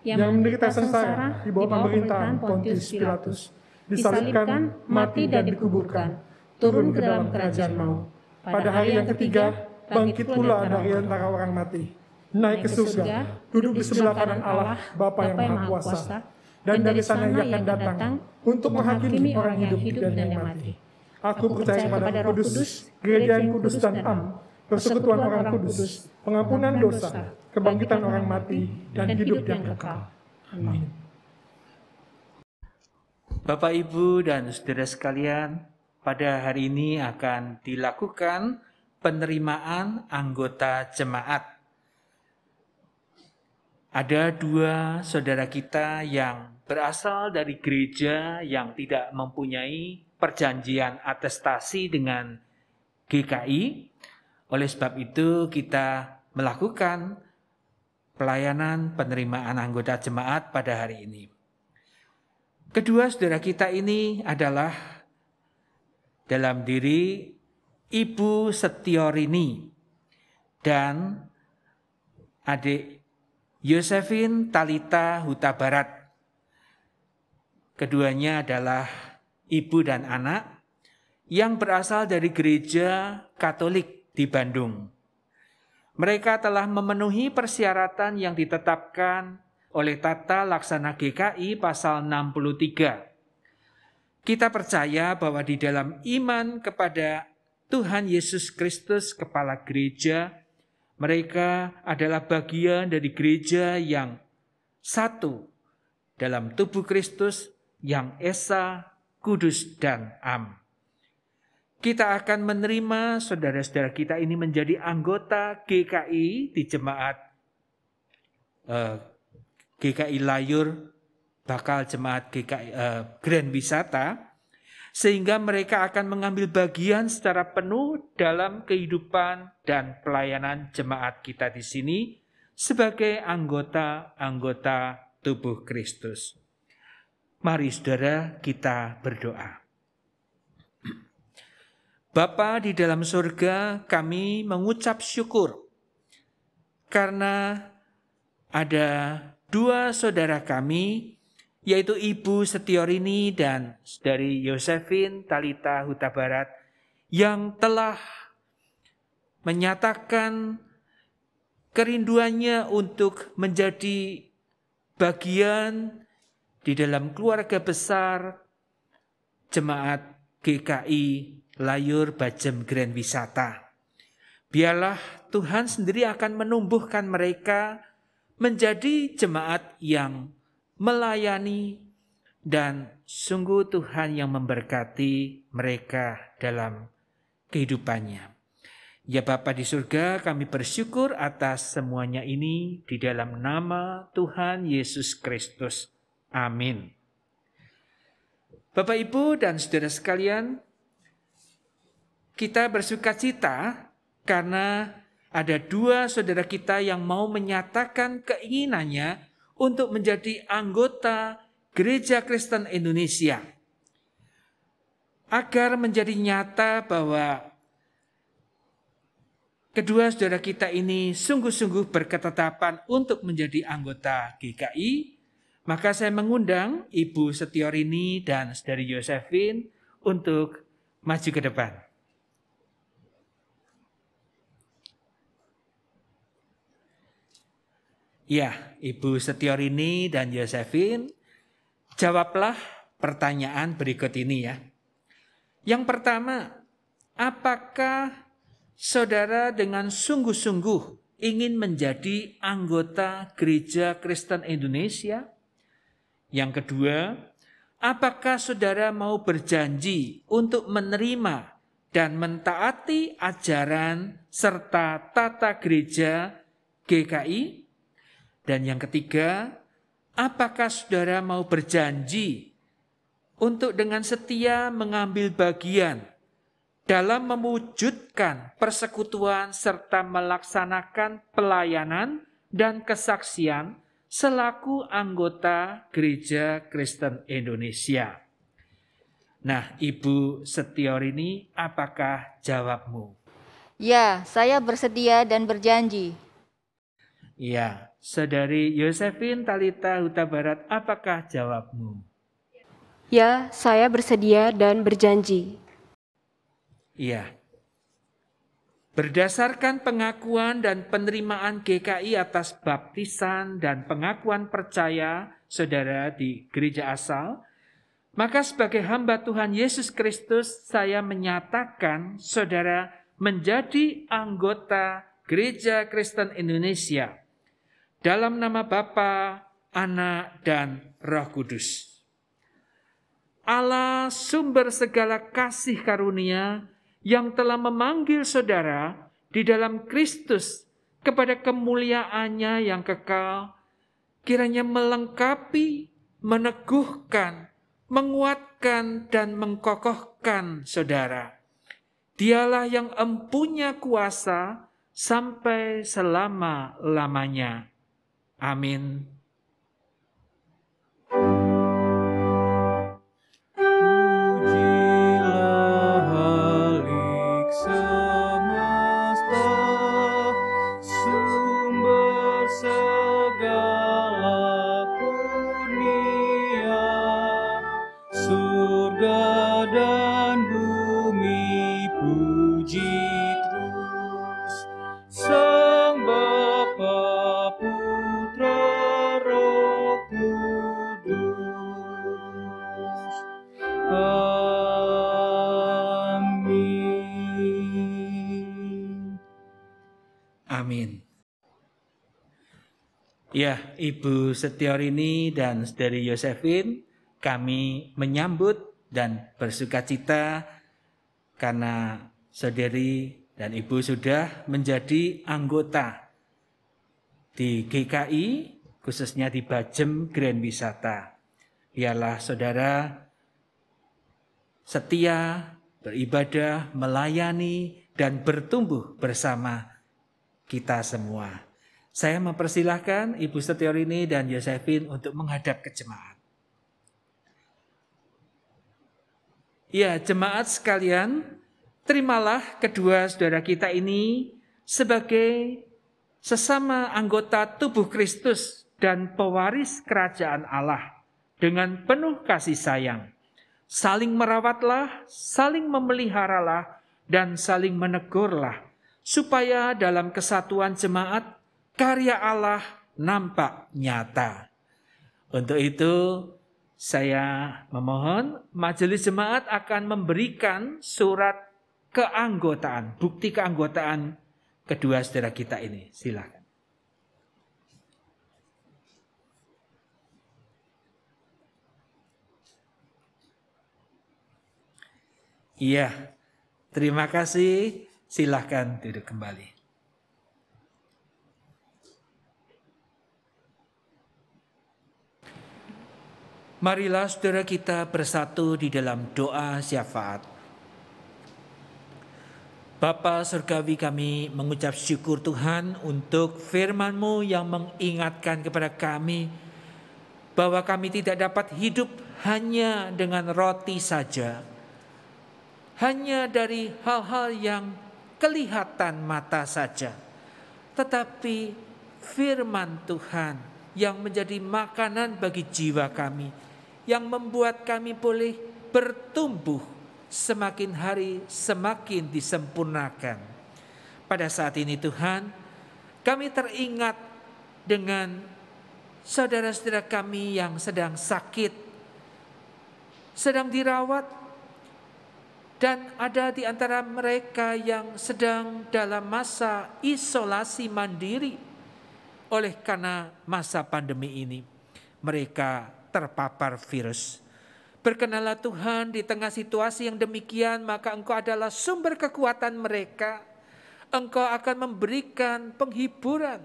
yang menderita sengsara di bawah pemerintahan Pontius Pilatus, disalibkan, mati dan dikuburkan, turun ke dalam kerajaan maut. Pada hari yang ketiga, bangkit pula dari antara orang mati, naik ke surga, duduk di sebelah kanan Allah, Bapa yang Maha Kuasa, dan dari sana Ia akan datang untuk menghakimi orang hidup dan yang mati. Aku percaya kepada Roh Kudus, gereja yang kudus dan am, persekutuan orang kudus, pengampunan dosa, kebangkitan orang mati, dan hidup yang kekal. Amin. Bapak, Ibu, dan saudara sekalian, pada hari ini akan dilakukan penerimaan anggota jemaat. Ada dua saudara kita yang berasal dari gereja yang tidak mempunyai perjanjian atestasi dengan GKI. Oleh sebab itu kita melakukan pelayanan penerimaan anggota jemaat pada hari ini. Kedua saudara kita ini adalah dalam diri Ibu Setiorini dan adik Yosefin Talita Huta Barat. Keduanya adalah ibu dan anak yang berasal dari gereja Katolik di Bandung. Mereka telah memenuhi persyaratan yang ditetapkan oleh Tata Laksana GKI pasal 63. Kita percaya bahwa di dalam iman kepada Tuhan Yesus Kristus, Kepala Gereja, mereka adalah bagian dari gereja yang satu dalam tubuh Kristus yang esa, kudus, dan am. Kita akan menerima saudara-saudara kita ini menjadi anggota GKI di jemaat GKI Layur, bakal jemaat GKI Grand Wisata, sehingga mereka akan mengambil bagian secara penuh dalam kehidupan dan pelayanan jemaat kita di sini sebagai anggota-anggota tubuh Kristus. Mari saudara kita berdoa. Bapa di dalam surga, kami mengucap syukur karena ada dua saudara kami, yaitu Ibu Setiorini dan Saudari Yosefin Talita Huta Barat, yang telah menyatakan kerinduannya untuk menjadi bagian di dalam keluarga besar jemaat GKI Layur Bajem Grand Wisata. Biarlah Tuhan sendiri akan menumbuhkan mereka menjadi jemaat yang melayani, dan sungguh Tuhan yang memberkati mereka dalam kehidupannya. Ya Bapa di surga, kami bersyukur atas semuanya ini di dalam nama Tuhan Yesus Kristus. Amin. Bapak, Ibu, dan saudara sekalian, kita bersukacita karena ada 2 saudara kita yang mau menyatakan keinginannya untuk menjadi anggota Gereja Kristen Indonesia. Agar menjadi nyata bahwa kedua saudara kita ini sungguh-sungguh berketetapan untuk menjadi anggota GKI, maka saya mengundang Ibu Setiorini dan Saudari Yosefin untuk maju ke depan. Ya, Ibu Setiorini dan Yosefin, jawablah pertanyaan berikut ini ya. Yang pertama, apakah saudara dengan sungguh-sungguh ingin menjadi anggota Gereja Kristen Indonesia? Yang kedua, apakah saudara mau berjanji untuk menerima dan mentaati ajaran serta tata gereja GKI? Dan yang ketiga, apakah saudara mau berjanji untuk dengan setia mengambil bagian dalam mewujudkan persekutuan serta melaksanakan pelayanan dan kesaksian selaku anggota Gereja Kristen Indonesia? Nah, Ibu Setiorini, apakah jawabmu? Ya, saya bersedia dan berjanji. Ya, Saudari Yosefin Talita Huta Barat, apakah jawabmu? Ya, saya bersedia dan berjanji. Iya. Berdasarkan pengakuan dan penerimaan GKI atas baptisan dan pengakuan percaya saudara di gereja asal, maka sebagai hamba Tuhan Yesus Kristus, saya menyatakan saudara menjadi anggota Gereja Kristen Indonesia dalam nama Bapa, Anak, dan Roh Kudus. Allah sumber segala kasih karunia yang telah memanggil saudara di dalam Kristus kepada kemuliaannya yang kekal, kiranya melengkapi, meneguhkan, menguatkan, dan mengkokohkan saudara. Dialah yang empunya kuasa sampai selama-lamanya. Amin. Amin. Ya, Ibu Setiorini dan Saudari Yosefin, kami menyambut dan bersukacita karena saudari dan ibu sudah menjadi anggota di GKI, khususnya di Bajem Grand Wisata. Biarlah saudara setia, beribadah, melayani, dan bertumbuh bersama kita semua. Saya mempersilahkan Ibu Setiorini dan Yosefin untuk menghadap ke jemaat. Ya, jemaat sekalian, terimalah kedua saudara kita ini sebagai sesama anggota tubuh Kristus dan pewaris kerajaan Allah dengan penuh kasih sayang. Saling merawatlah, saling memeliharalah, dan saling menegurlah, supaya dalam kesatuan jemaat karya Allah nampak nyata. Untuk itu, Saya memohon majelis jemaat akan memberikan surat keanggotaan, bukti keanggotaan kedua saudara kita ini. Silakan. Iya, terima kasih. Silakan duduk kembali. Marilah saudara kita bersatu di dalam doa syafaat. Bapa surgawi, kami mengucap syukur Tuhan untuk firman-Mu yang mengingatkan kepada kami bahwa kami tidak dapat hidup hanya dengan roti saja, hanya dari hal-hal yang kelihatan mata saja, tetapi firman Tuhan yang menjadi makanan bagi jiwa kami, yang membuat kami boleh bertumbuh semakin hari semakin disempurnakan. Pada saat ini Tuhan, kami teringat dengan saudara-saudara kami yang sedang sakit, sedang dirawat, dan ada di antara mereka yang sedang dalam masa isolasi mandiri oleh karena masa pandemi ini. Mereka terpapar virus. Berkenalah Tuhan di tengah situasi yang demikian, maka Engkau adalah sumber kekuatan mereka. Engkau akan memberikan penghiburan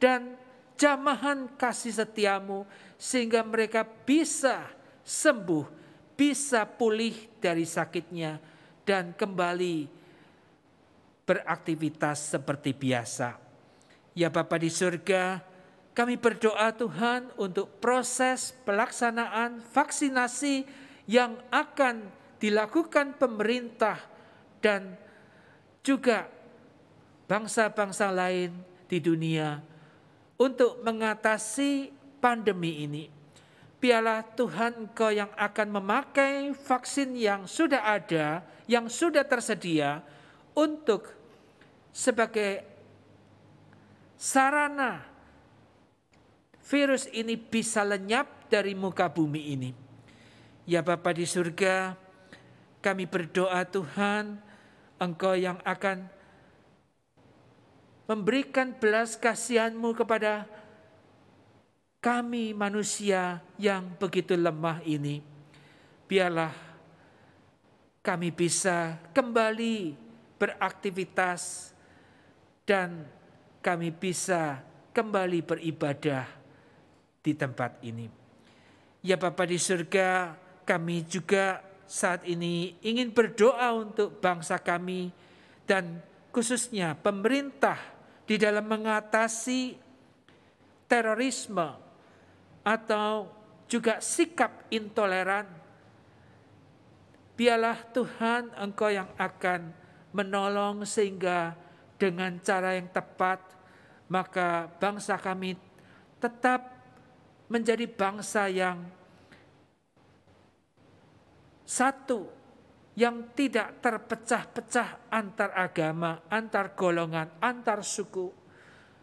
dan jamahan kasih setiamu sehingga mereka bisa sembuh, bisa pulih dari sakitnya dan kembali beraktivitas seperti biasa. Ya Bapa di surga, kami berdoa Tuhan untuk proses pelaksanaan vaksinasi yang akan dilakukan pemerintah dan juga bangsa-bangsa lain di dunia untuk mengatasi pandemi ini. Biarlah Tuhan Engkau yang akan memakai vaksin yang sudah ada, yang sudah tersedia untuk sebagai sarana virus ini bisa lenyap dari muka bumi ini. Ya Bapa di surga, kami berdoa Tuhan, Engkau yang akan memberikan belas kasihan-Mu kepada kami manusia yang begitu lemah ini. Biarlah kami bisa kembali beraktivitas dan kami bisa kembali beribadah di tempat ini. Ya Bapa di surga, kami juga saat ini ingin berdoa untuk bangsa kami dan khususnya pemerintah di dalam mengatasi terorisme atau juga sikap intoleran. Biarlah Tuhan Engkau yang akan menolong sehingga dengan cara yang tepat maka bangsa kami tetap menjadi bangsa yang satu, yang tidak terpecah-pecah antar agama, antar golongan, antar suku,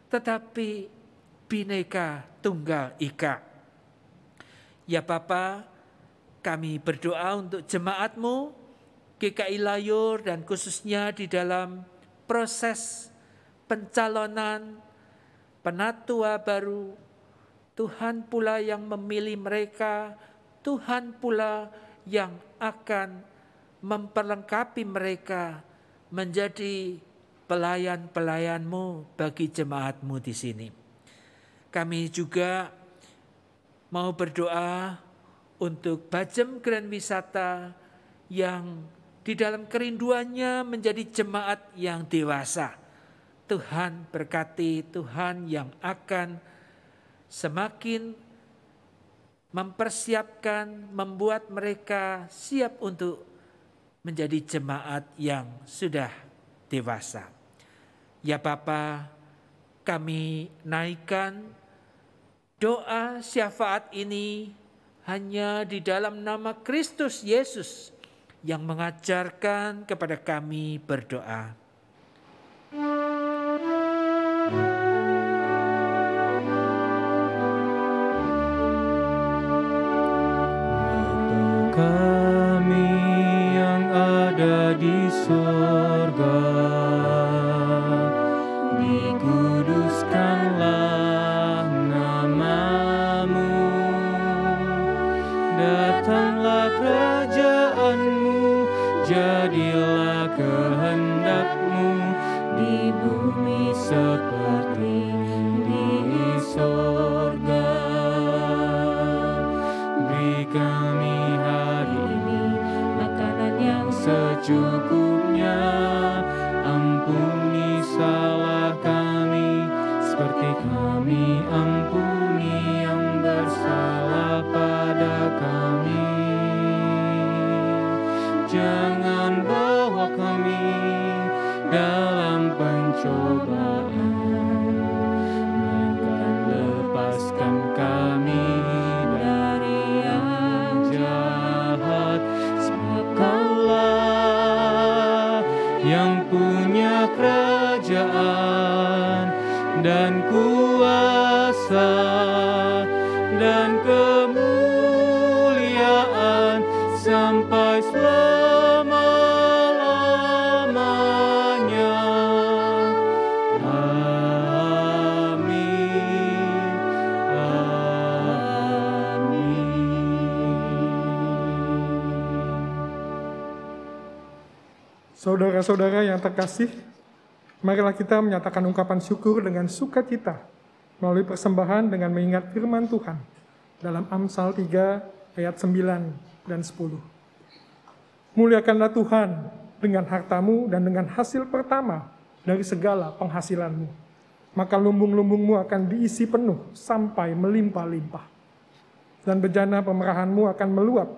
tetapi Bhinneka Tunggal Ika. Ya Bapa, kami berdoa untuk jemaat-Mu, GKI Layur dan khususnya di dalam proses pencalonan penatua baru. Tuhan pula yang memilih mereka, Tuhan pula yang akan memperlengkapi mereka menjadi pelayan-pelayan-Mu bagi jemaat-Mu di sini. Kami juga mau berdoa untuk Bajem Grand Wisata yang di dalam kerinduannya menjadi jemaat yang dewasa. Tuhan berkati, Tuhan yang akan semakin mempersiapkan, membuat mereka siap untuk menjadi jemaat yang sudah dewasa. Ya Bapa, kami naikkan doa syafaat ini hanya di dalam nama Kristus Yesus yang mengajarkan kepada kami berdoa. kami yang ada di surga, dikuduskanlah nama-Mu, datanglah kerajaan-Mu, jadilah kehendak-Mu di bumi seperti di surga. Beri kami hari ini makanan yang secukupnya, ampuni salah kami seperti kami ampuni yang bersalah pada kami. Jangan bawa kami dalam pencobaan, melainkan lepaskan kami dari yang jahat. Sebab Kaulah yang punya kerajaan dan kuasa dan kemuliaan sampai selama-lamanya. Amin. Amin. Saudara-saudara yang terkasih, marilah kita menyatakan ungkapan syukur dengan sukacita melalui persembahan dengan mengingat firman Tuhan dalam Amsal 3 ayat 9 dan 10. Muliakanlah Tuhan dengan hartamu dan dengan hasil pertama dari segala penghasilanmu. Maka lumbung-lumbungmu akan diisi penuh sampai melimpah-limpah. Dan bejana pemerahanmu akan meluap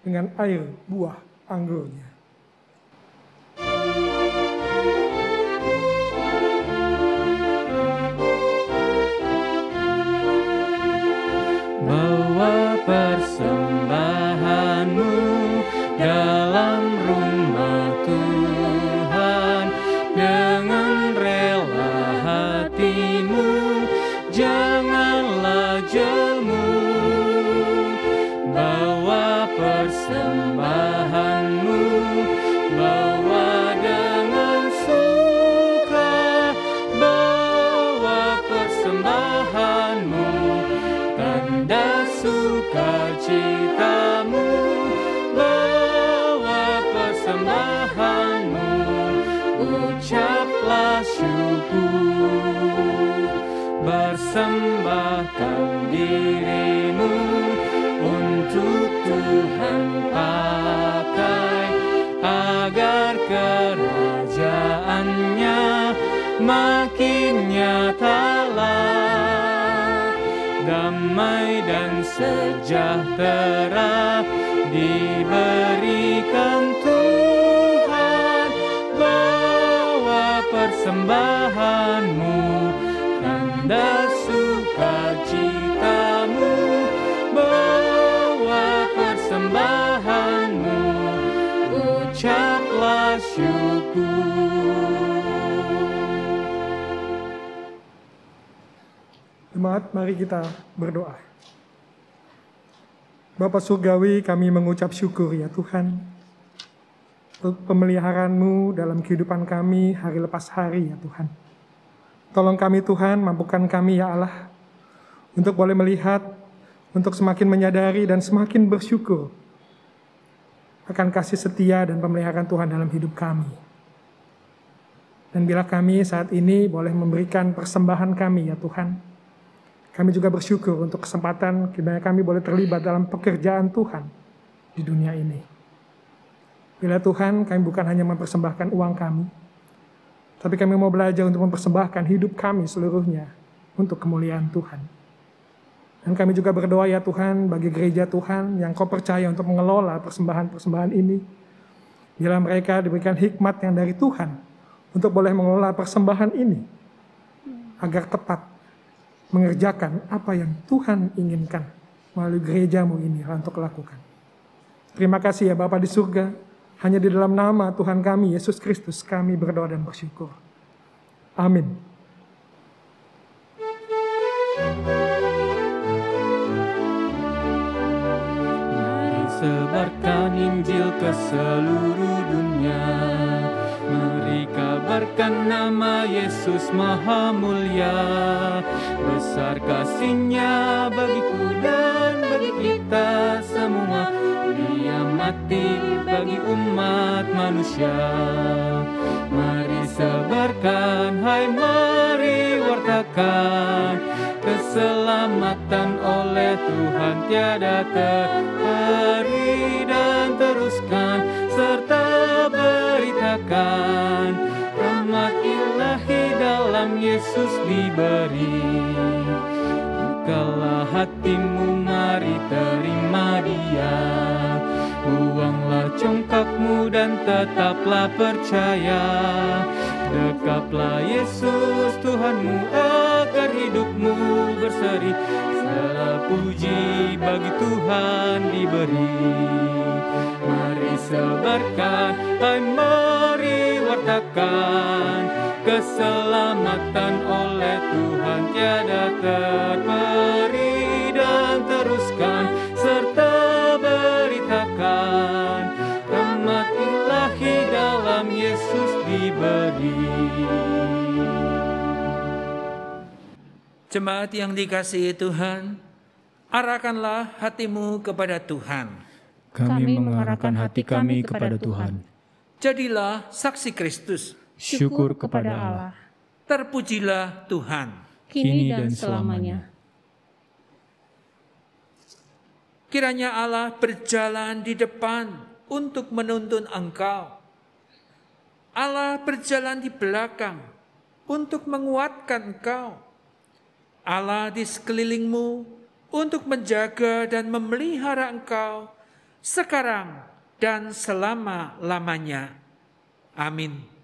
dengan air buah anggurnya. Bawa persembahanmu dalam rumah Tuhan dengan rela hatimu, janganlah jemu. Bawa persembahanmu, bawa dengan suka, bawa persembahanmu, tanda sukacitamu, bawa persembahanmu, ucaplah syukur, bersembahkan dirimu untuk Tuhan pakai, agar kerajaannya makin nyatalah. Damai dan sejahtera diberikan Tuhan. Bawa persembahanmu, tanda sukacitamu, bawa persembahanmu, ucaplah syukur. Jemaat, mari kita berdoa. Bapa Surgawi, kami mengucap syukur ya Tuhan, untuk pemeliharaan-Mu dalam kehidupan kami hari lepas hari ya Tuhan. Tolong kami Tuhan, mampukan kami ya Allah, untuk boleh melihat, untuk semakin menyadari dan semakin bersyukur akan kasih setia dan pemeliharaan Tuhan dalam hidup kami. Dan bila kami saat ini boleh memberikan persembahan kami ya Tuhan, kami juga bersyukur untuk kesempatan kiranya kami boleh terlibat dalam pekerjaan Tuhan di dunia ini. Bila Tuhan, kami bukan hanya mempersembahkan uang kami, tapi kami mau belajar untuk mempersembahkan hidup kami seluruhnya untuk kemuliaan Tuhan. Dan kami juga berdoa ya Tuhan bagi gereja Tuhan yang Kau percaya untuk mengelola persembahan-persembahan ini. Bila mereka diberikan hikmat yang dari Tuhan untuk boleh mengelola persembahan ini agar tepat mengerjakan apa yang Tuhan inginkan melalui gereja-Mu ini untuk lakukan. Terima kasih ya Bapa di surga, hanya di dalam nama Tuhan kami, Yesus Kristus, kami berdoa dan bersyukur. Amin. Mari sebarkan Injil ke seluruh dunia. Mari kabarkan nama Yesus Maha Mulia. Besar kasih-Nya bagiku dan bagi kita semua. Dia mati bagi umat manusia. Mari sebarkan, hai mari wartakan, keselamatan oleh Tuhan tiada terhari. Dan teruskan serta beritakan, rahmat ilahi dalam Yesus diberi. Bukalah hatimu, mari terima Dia. Buanglah congkakmu dan tetaplah percaya. Dekaplah Yesus Tuhanmu agar hidupmu berseri. Segala puji bagi Tuhan diberi. Mari sebarkan, hai mari wartakan, keselamatan oleh Tuhan tiada terperi. Dan teruskan serta beritakan, rahmat ilahi dalam Yesus diberi. Jemaat yang dikasihi Tuhan, arahkanlah hatimu kepada Tuhan. Kami mengarahkan hati kami kepada Tuhan. Jadilah saksi Kristus. Syukur kepada Allah. Terpujilah Tuhan. Kini dan selamanya. Kiranya Allah berjalan di depan untuk menuntun engkau. Allah berjalan di belakang untuk menguatkan engkau. Allah di sekelilingmu untuk menjaga dan memelihara engkau sekarang dan selama-lamanya. Amin.